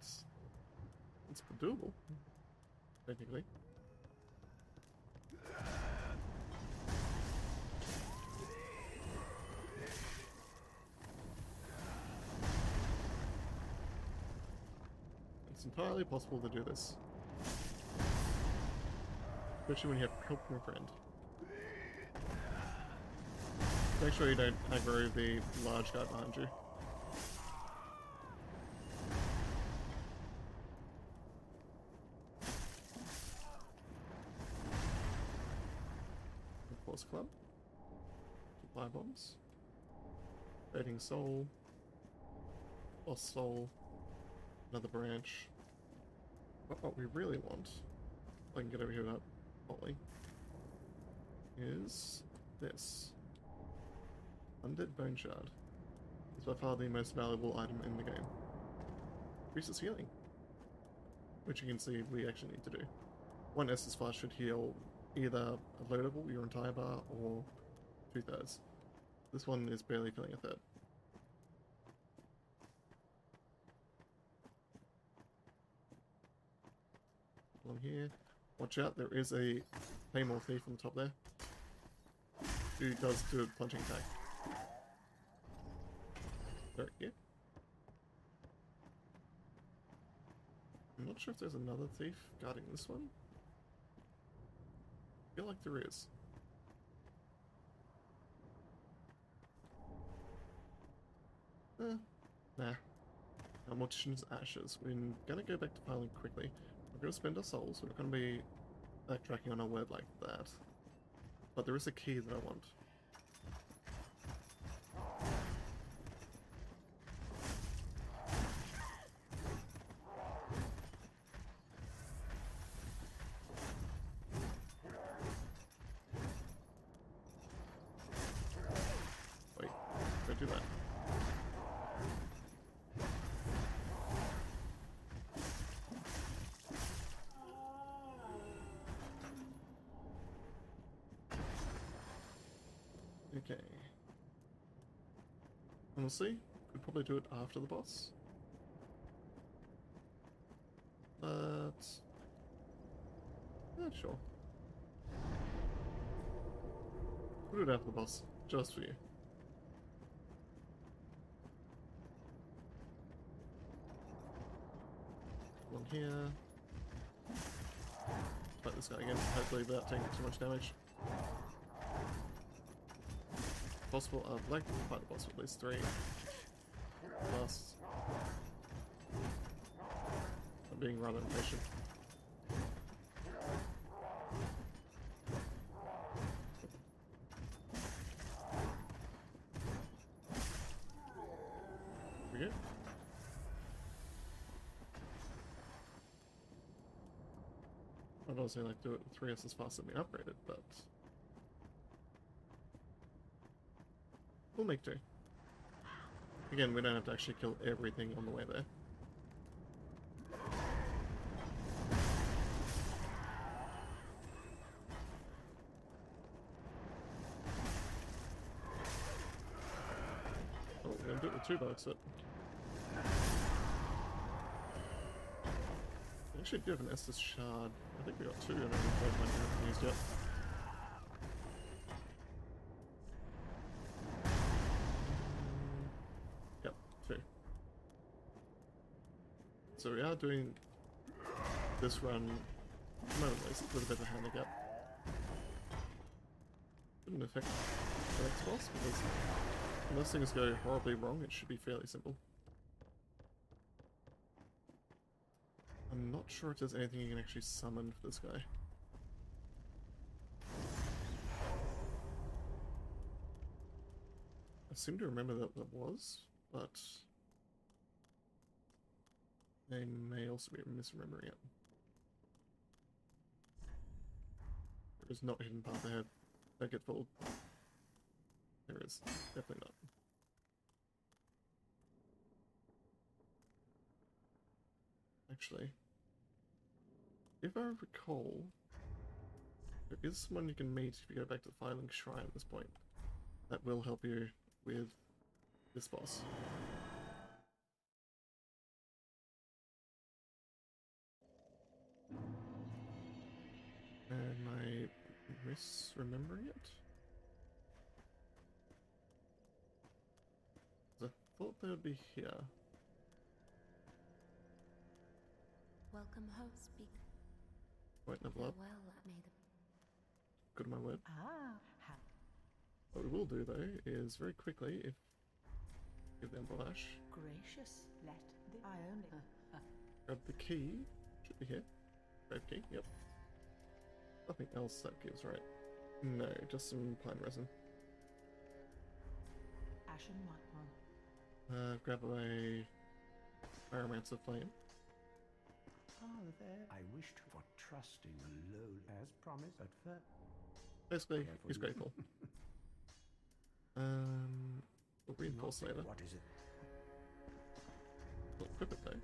it's doable, technically. It's entirely possible to do this. Especially when you have help from a friend. Make sure you don't aggro the large guy behind you. Force Club. Supply bombs. Fading Soul. Lost Soul. another branch. But what we really want, if I can get over here without falling, is this. Undead Bone Shard. It's by far the most valuable item in the game. Increases healing. Which you can see we actually need to do. One Estus Flask should heal either a low level, your entire bar, or 2/3. This one is barely filling a third. On here. Watch out, there is a Claymore Thief on the top there. Who does do a punching attack. Right here. I'm not sure if there's another thief guarding this one. I feel like there is. Nah. Our Mortician's Ashes. We're gonna go back to filing quickly. We're gonna spend our souls. We're not gonna be backtracking on our word like that. But there is a key that I want. Wait, don't do that. Okay. Honestly, could probably do it after the boss. But not sure. We'll do it after the boss, just for you. One here. Fight this guy again, hopefully without taking too much damage. Possible, I'd like to fight the boss with at least 3. Plus, I'm being rather impatient. Here we go. I'd also like to do it with 3S as fast as being upgraded, but we'll make do. Again, we don't have to actually kill everything on the way there. Oh, we're gonna do it with 2 bugs, but we actually do have an Estus Shard. I think we got 2 and only 5 haven't used yet. Yep, 2. So we are doing this run, at the moment at least, with a bit of a handicap. Shouldn't affect the next boss, because unless things go horribly wrong, it should be fairly simple. I'm not sure if there's anything you can actually summon for this guy. I seem to remember that there was, but I may also be misremembering it. There is not a hidden path ahead. Don't get fooled. There is. Definitely not. Actually, if I recall, there is someone you can meet if you go back to the Filing Shrine at this point. That will help you with this boss. Am I misremembering it? I thought they would be here. Welcome home, speak. Wait, level up. Farewell, that may the Good on my word. Ah, What we will do though is very quickly, if give them a lash, gracious, let the I only. grab the key. Should be here. Grab key. Yep. Nothing else that gives, right? No, just some pine resin. Ashen white one. Grab a Pyromancer Flame. There, I wished for trusting alone as promised at first. Basically, Careful, he's you. grateful. We'll reinforce later. What is it? We'll equip it though.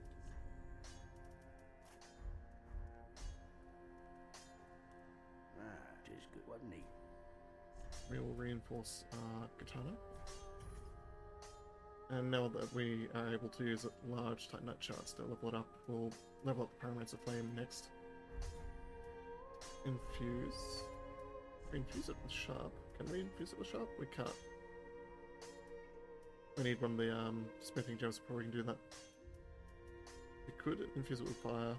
Ah, tis good, wasn't he? We will reinforce our katana. And now that we are able to use large Titanite charts to level it up, we'll level up the Pyromancer Flame next. Infuse. Infuse it with Sharp. Can we infuse it with Sharp? We can't. We need one of the smithing gems before we can do that. We could infuse it with Fire.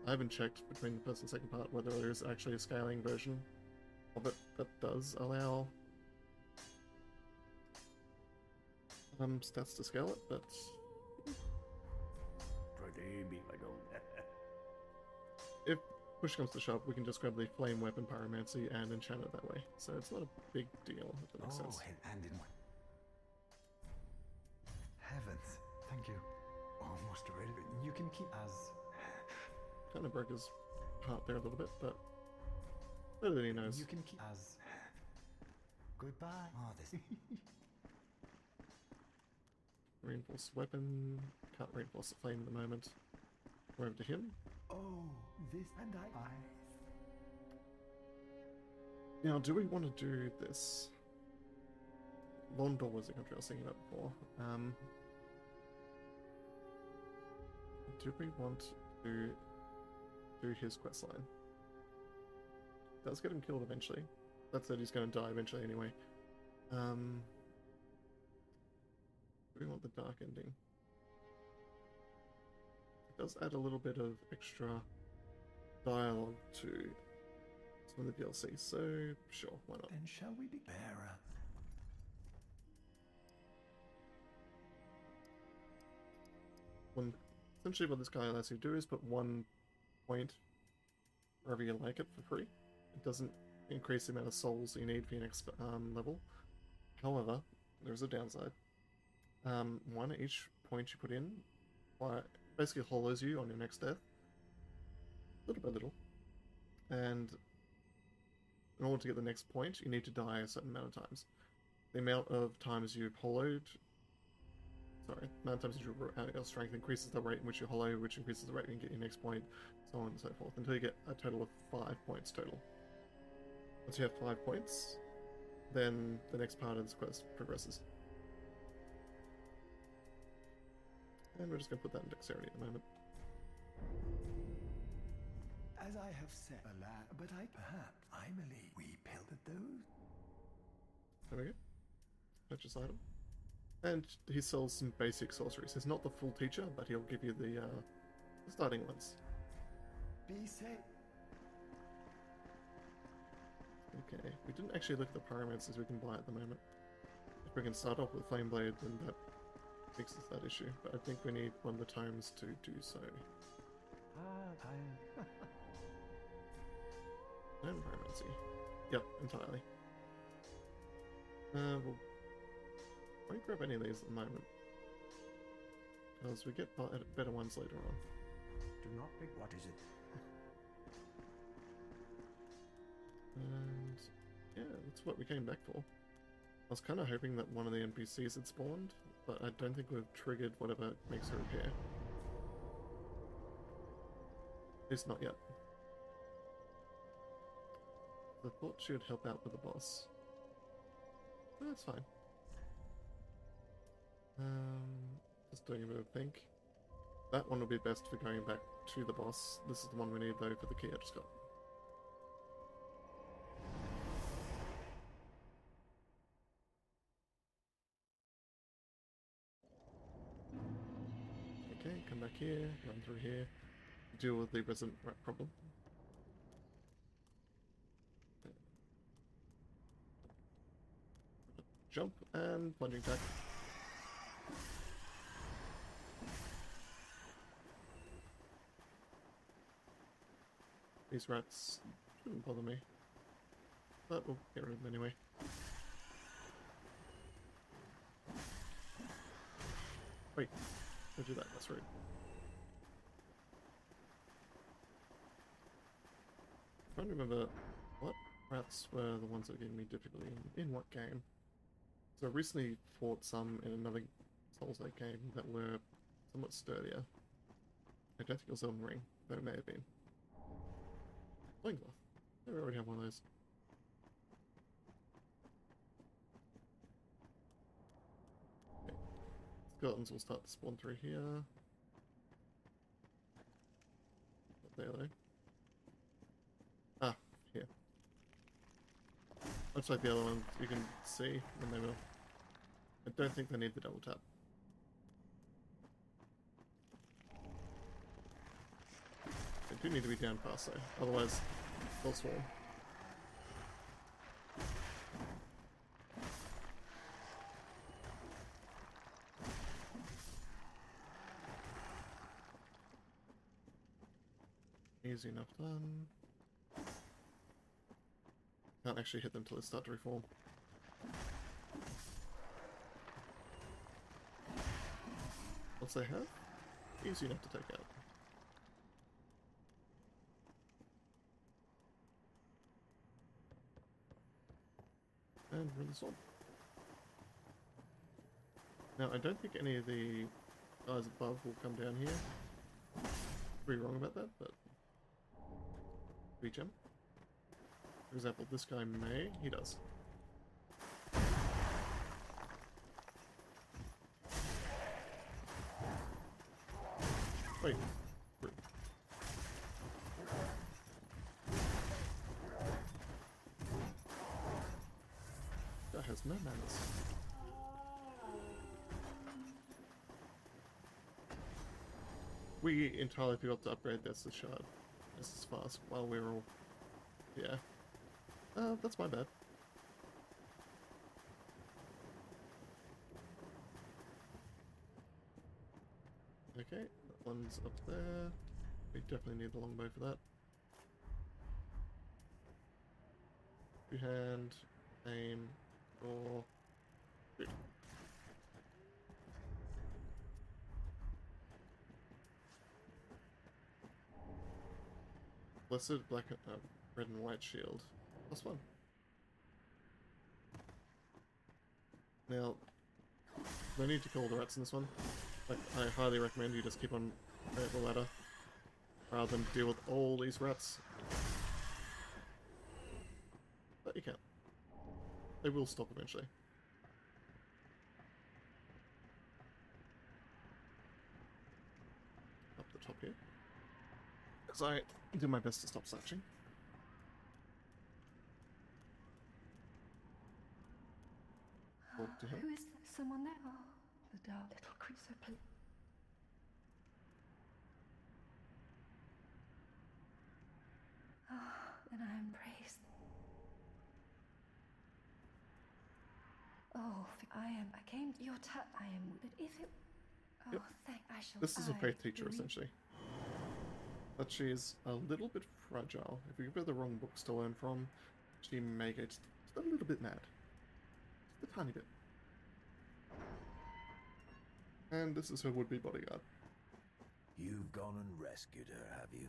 I haven't checked between the first and second part whether there is actually a scaling version of it that does allow stats to scale it, but I don't. if push comes to shove, we can just grab the Flame Weapon Pyromancy and enchant it that way. So it's not a big deal, if that makes sense. And in heavens, thank you. Almost ready. You can keep as. Kind of broke his heart there a little bit, but better than he knows. You can keep as. Goodbye. Oh, this. Reinforced weapon. Can't reinforce the flame at the moment. We're over to him. Oh, this and I. Now, do we want to do this? Londor was the country I was thinking about before. Do we want to do his questline? Does get him killed eventually. That said, he's going to die eventually anyway. Do we want the dark ending? It does add a little bit of extra dialogue to some of the DLC, so sure, why not? Then shall we be bearer? Essentially what this guy lets you do is put 1 point wherever you like it for free. It doesn't increase the amount of souls that you need for your next level. However, there's a downside. 1 each point you put in basically hollows you on your next death, little by little. And in order to get the next point, you need to die a certain amount of times. The amount of times you've hollowed... Sorry, the amount of times your strength increases the rate in which you hollow, which increases the rate you can get your next point, so on and so forth, until you get a total of 5 points total. Once you have 5 points, then the next part of this quest progresses. And we're just going to put that in dexterity at the moment. As I have said, but perhaps Emily, we pelted those. There we go. Purchase item. And he sells some basic sorceries. He's not the full teacher, but he'll give you the starting ones. Be safe. Okay, we didn't actually look at the pyromancers we can buy at the moment. If we can start off with Flame Blade, then that fixes that issue. But I think we need one of the tomes to do so. And pyromancy. Yep, entirely. We'll won't grab any of these at the moment, because we get better ones later on. Do not pick. What is it? And yeah, that's what we came back for. I was kind of hoping that one of the NPCs had spawned, but I don't think we've triggered whatever makes her appear. At least not yet. I thought she would help out with the boss. But that's fine. Just doing a bit of think. That one will be best for going back to the boss. This is the one we need though for the key I just got. Okay, come back here, run through here, deal with the resident rat problem. Jump and plunging attack. These rats shouldn't bother me, but we'll get rid of them anyway. Wait, don't do that, that's rude. I'm trying to remember what rats were the ones that were giving me difficulty in what game. So I recently fought some in another Souls-like game that were somewhat sturdier. I don't think it was Elden Ring, though it may have been. Loincloth. I already have one of those. Okay. Skeletons will start to spawn through here. Not there though. Ah, here. Much like the other ones, you can see when they will. I don't think they need the double tap. They do need to be down fast though, otherwise they'll swarm. Easy enough done. Can't actually hit them till they start to reform. Once they have, easy enough to take out. And run the sword. Now, I don't think any of the guys above will come down here. Could be wrong about that, but reach him. For example, this guy may. He does. Wait. Rude. That has no manners. We entirely forgot to upgrade this shard. This is fast while we're all... Yeah. That's my bad. Okay, that one's up there. We definitely need the longbow for that. Two hand, aim, or shoot. Blessed black, red and white shield. +1. Now, no need to kill all the rats in this one. Like, I highly recommend you just keep on going up the ladder rather than deal with all these rats. But you can. They will stop eventually. Up the top here. As I do my best to stop searching. Talk to him. Who is there? Someone there? Oh, the dark little creature, please. Ah, then I am praised. Oh, I came to your touch. I am, but if it... Oh, Yep. I shall... This is a faith teacher, believe- essentially. But she's a little bit fragile. If you give her the wrong books to learn from, she may get just a little bit mad. Just a tiny bit. And this is her would-be bodyguard. You've gone and rescued her, have you?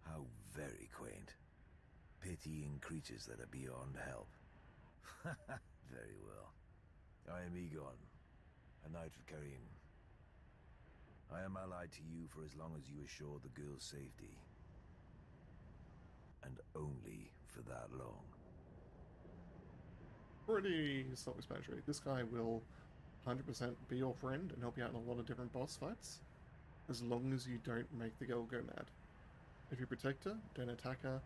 How very quaint. Pitying creatures that are beyond help. Very well. I am Egon, a knight of Karim. I am allied to you for as long as you assure the girl's safety. And only for that long. Pretty self-explanatory. This guy will 100% be your friend and help you out in a lot of different boss fights, as long as you don't make the girl go mad. If you protect her, don't attack her,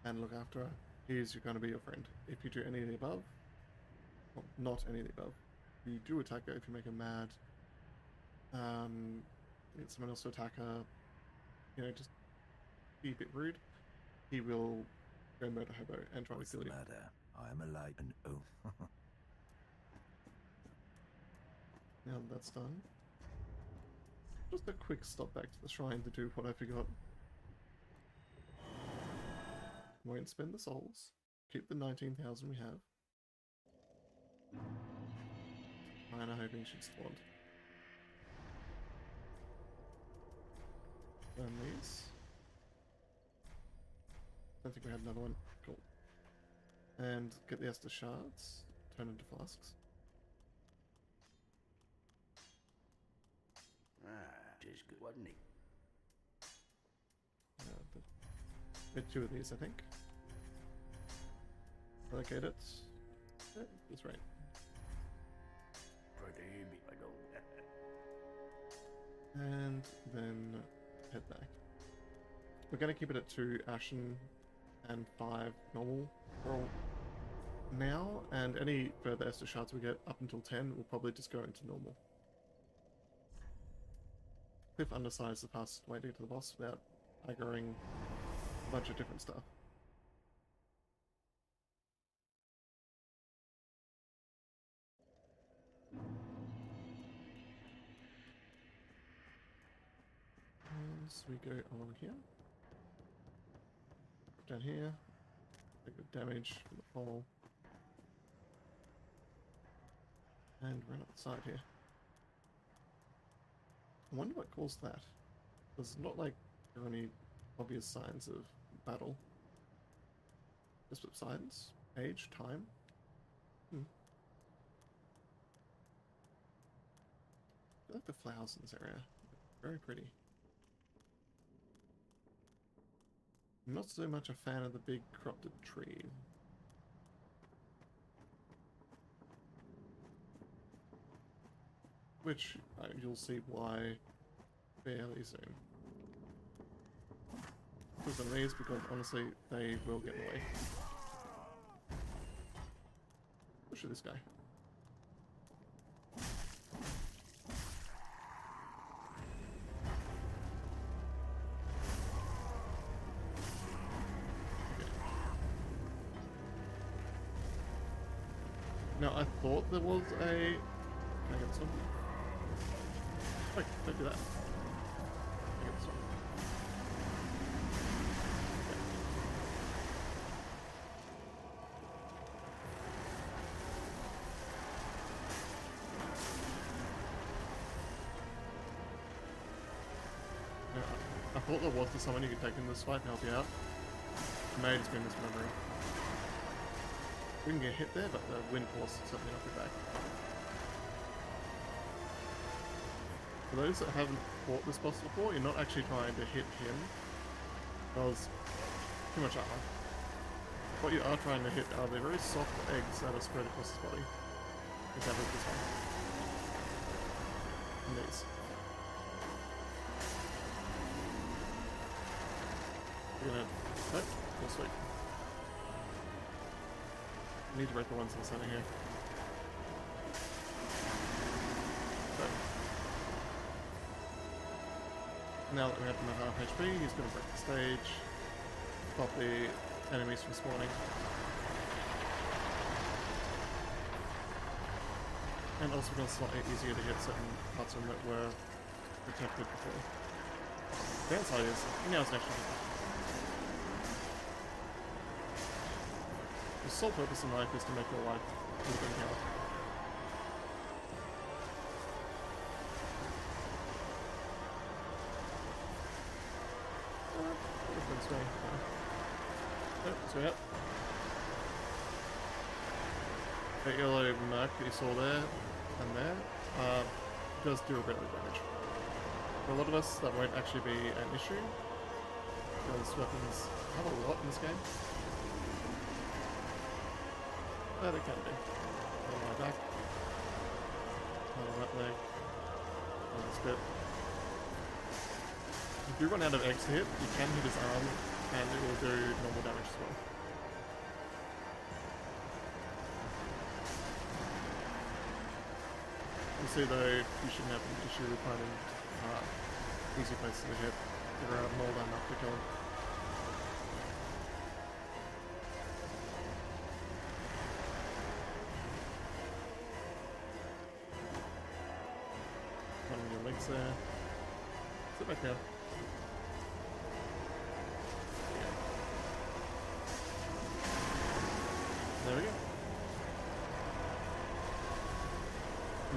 and look after her, he's going to be your friend. If you do any of the above, well, not any of the above. If you do attack her, if you make her mad, get someone else to attack her, you know, just be a bit rude, he will go murder Hobo and try What's to the kill you. matter? I am allied and oh. Now that that's done, just a quick stop back to the shrine to do what I forgot. Won't spend the souls. Keep the 19,000 we have. kinda hoping she'd spawned. Burn these. Don't think we had another one. Cool. And get the Estus shards. Turn into flasks. Tis good, wasn't he? Get 2 of these, I think. Allocate it. Yeah, that's right. Pretty I don't. And then head back. We're going to keep it at 2 Ashen and 5 normal roll now, and any further Estus shards we get up until 10 will probably just go into normal. Cliff undersized the fastest way to get to the boss without aggroing a bunch of different stuff. And so we go along here. Down here. Take the damage from the fall. And run up the side here. I wonder what caused that. There's not like there are any obvious signs of battle. Just subsidence, age, time. I feel like the flowers in this area are very pretty. I'm not so much a fan of the big corrupted tree. Which you'll see why fairly soon. Because of these, because honestly, they will get in the way. Push at this guy. Okay. Now, I thought there was a... Can I get some? Wait, don't do that. I get this one. Okay. Now, I thought there was someone you could take in this fight and help you out. It may just be mismemory. We can get hit there, but the wind force is certainly not good back. For those that haven't fought this boss before, you're not actually trying to hit him. Because too much armor. What you are trying to hit are the very soft eggs that are spread across his body. Example this one. And these. You're gonna... Oh, cool, sweet. I need to break the ones in the center here. So. Now that we have him at half HP, he's going to break the stage, stop the enemies from spawning. And also going to slightly easier to hit certain parts of them that were protected before. The downside is, now it's actually the sole purpose in life is to make your life a little bit better. This way. Oh, so yep. That yellow mark that you saw there and there does do a bit of damage. For a lot of us, that won't actually be an issue, because weapons have a lot in this game. But it can be. On my back. On that leg. On this bit. If you run out of eggs to hit, you can hit his arm, and it will do normal damage as well. You see though, you shouldn't have an issue with finding easy places to hit. Figure out more than enough to kill him. One of your legs there. Sit back down. There we go.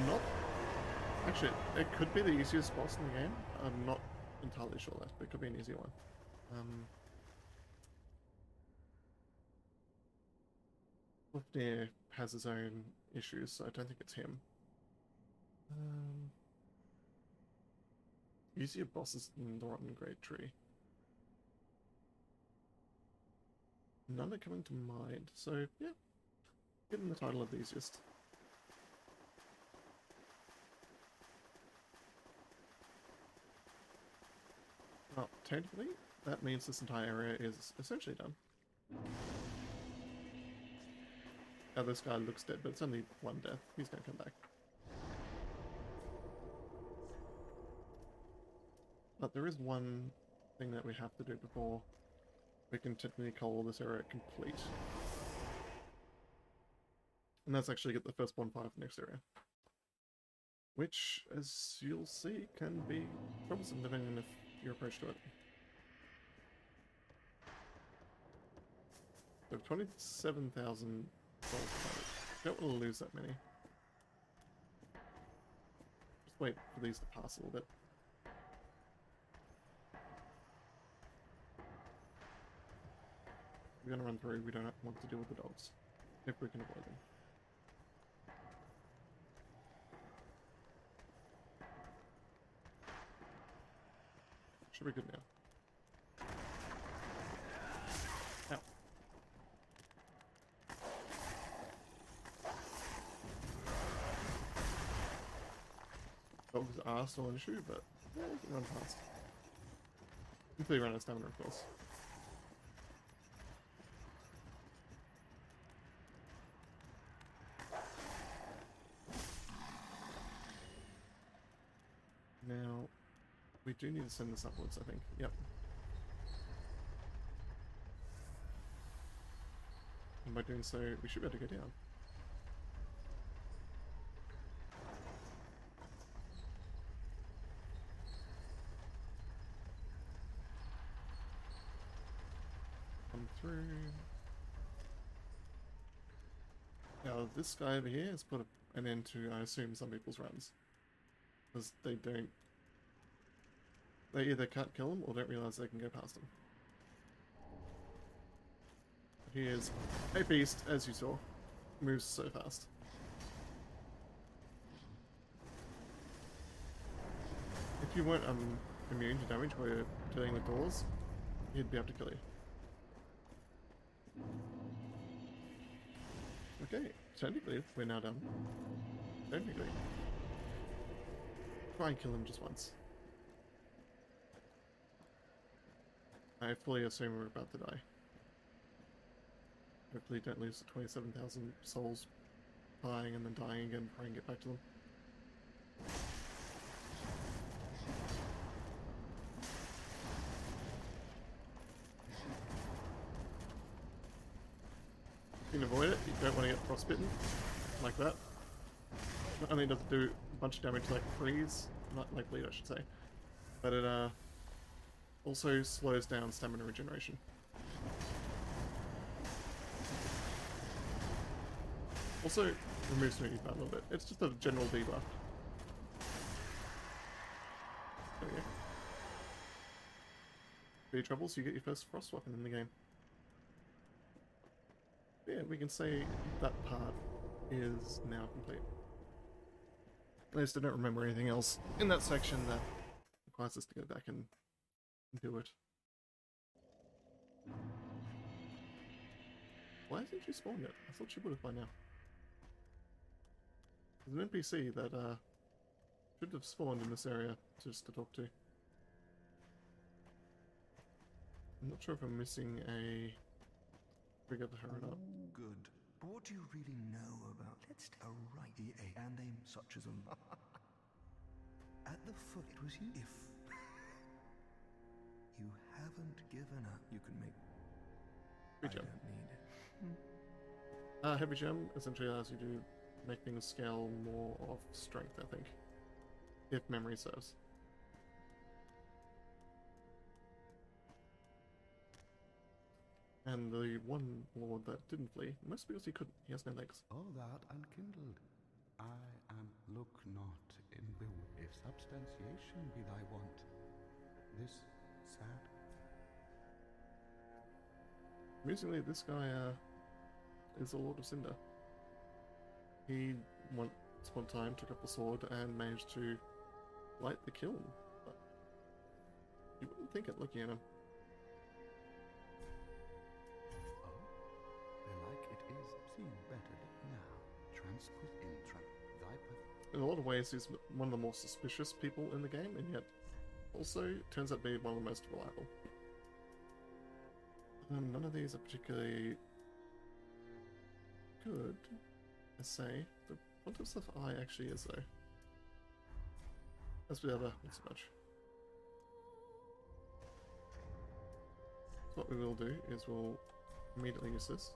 not... Actually, it could be the easiest boss in the game. I'm not entirely sure that, but it could be an easy one. Wolfnir has his own issues, so I don't think it's him. Easier bosses than the Rotten Great Tree. None are coming to mind, so yeah. Give him the title of the easiest. Well, technically, that means this entire area is essentially done. Now this guy looks dead, but it's only one death. He's gonna come back. But there is one thing that we have to do before we can technically call this area complete. And that's actually get the first bonfire for the next area. Which, as you'll see, can be troublesome depending on if your approach to it. So 27,000 souls. Don't want to lose that many. Just wait for these to pass a little bit. We're gonna run through, we don't want to deal with the dogs. If we can avoid them. Should be good now. Ow. Dogs are still an issue, but yeah, we can run past. Until you run out of stamina, of course. Now, we do need to send this upwards, I think. Yep. And by doing so, we should be able to go down. Come through. Now, this guy over here has put an end to, I assume, some people's runs. Because they don't... They either can't kill him or don't realize they can go past him. He is a beast, as you saw. Moves so fast. If you weren't immune to damage while you're dealing with doors, he'd be able to kill you. Okay, technically we're now done. Technically. Try and kill him just once. I fully assume we're about to die. Hopefully don't lose the 27,000 souls dying and then dying again before I can get back to them. You can avoid it, you don't want to get frostbitten, like that. Not only does it do a bunch of damage like freeze, not like bleed I should say, but it also slows down stamina regeneration. Also removes smoothie by a little bit. It's just a general debuff. There we go. For your troubles, you get your first frost weapon in the game. Yeah, we can say that part is now complete. At least I don't remember anything else in that section that requires us to go back and do it. Why hasn't she spawned yet? I thought she would have by now. There's an NPC that should have spawned in this area just to talk to. I'm not sure if I'm missing a trigger for her or not. Good. But what do you really know about a right EA and aim such as a at the foot it was you. If you haven't given up, you can make Heavy I jump. don't need it. Heavy jump essentially allows you to make things scale more of strength, I think. If memory serves. And the one lord that didn't flee, mostly because he couldn't. He has no legs. All that unkindled. I am look substantiation be thy want? This sad? Amusingly, this guy is the Lord of Cinder. He once upon a time took up the sword and managed to light the kiln. But you wouldn't think it looking at him. Oh, belike it is seen better now. Transpus intra thy path. In a lot of ways, he's one of the more suspicious people in the game, and yet also turns out to be one of the most reliable. None of these are particularly good, I say. The quantum stuff I actually is, though. As the other, not so much. So what we will do is we'll immediately use this.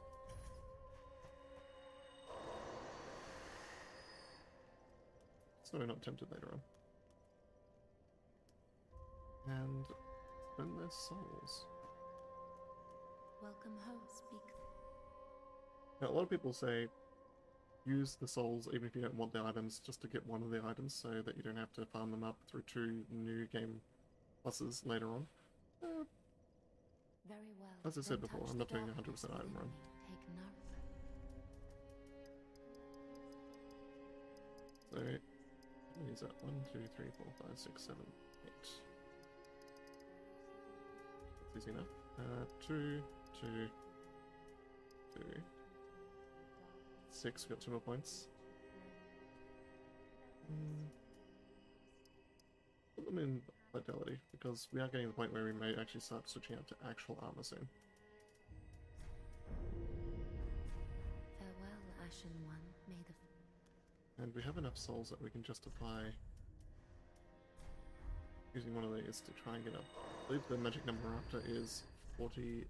So we're not tempted later on. And spend their souls. Welcome home, speak. Now, a lot of people say use the souls even if you don't want the items, just to get one of the items so that you don't have to farm them up through 2 new game pluses later on. Very well. As I said Then before, touch I'm the not doing a darkness 100% item within. run. Take none. So, what is that? 1, 2, 3, 4, 5, 6, 7, 8. That's easy enough. 2, 2, 2. 6, we got 2 more points. Put them in Vitality, because we are getting to the point where we may actually start switching out to actual armor soon. Farewell, Ashen One. May the And we have enough souls that we can justify using one of these to try and get up. I believe the magic number after is 48.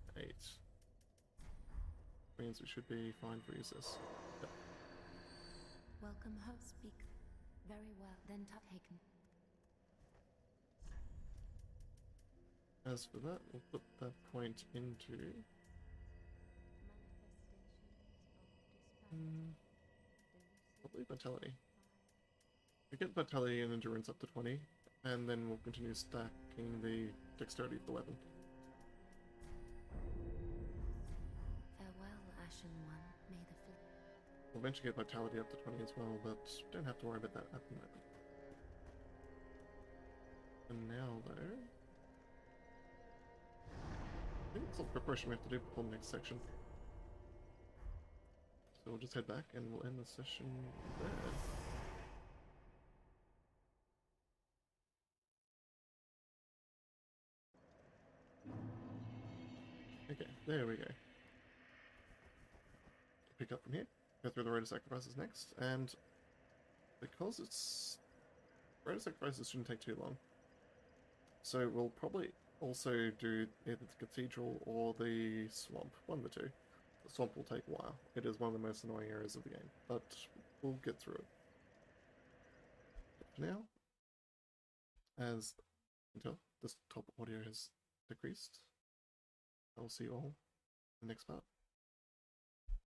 Means we should be fine for use this. Yep. welcome home, speak. Very well. Then taken. As for that, we'll put that point into probably Vitality. We get Vitality and Endurance up to 20, and then we'll continue stacking the Dexterity of the weapon. Farewell, Ashen One. May the We'll eventually get Vitality up to 20 as well, but don't have to worry about that at the moment. And now, though, I think it's all the preparation we have to do before the next section. So we'll just head back and we'll end the session there. Okay, there we go. Pick up from here, go through the Rite of Sacrifices next, and because it's... Rite of Sacrifices shouldn't take too long. So we'll probably also do either the Cathedral or the Swamp, one of the two. The Swamp will take a while. It is one of the most annoying areas of the game, but we'll get through it. But for now, as you can tell, this top audio has decreased. I will see you all in the next part.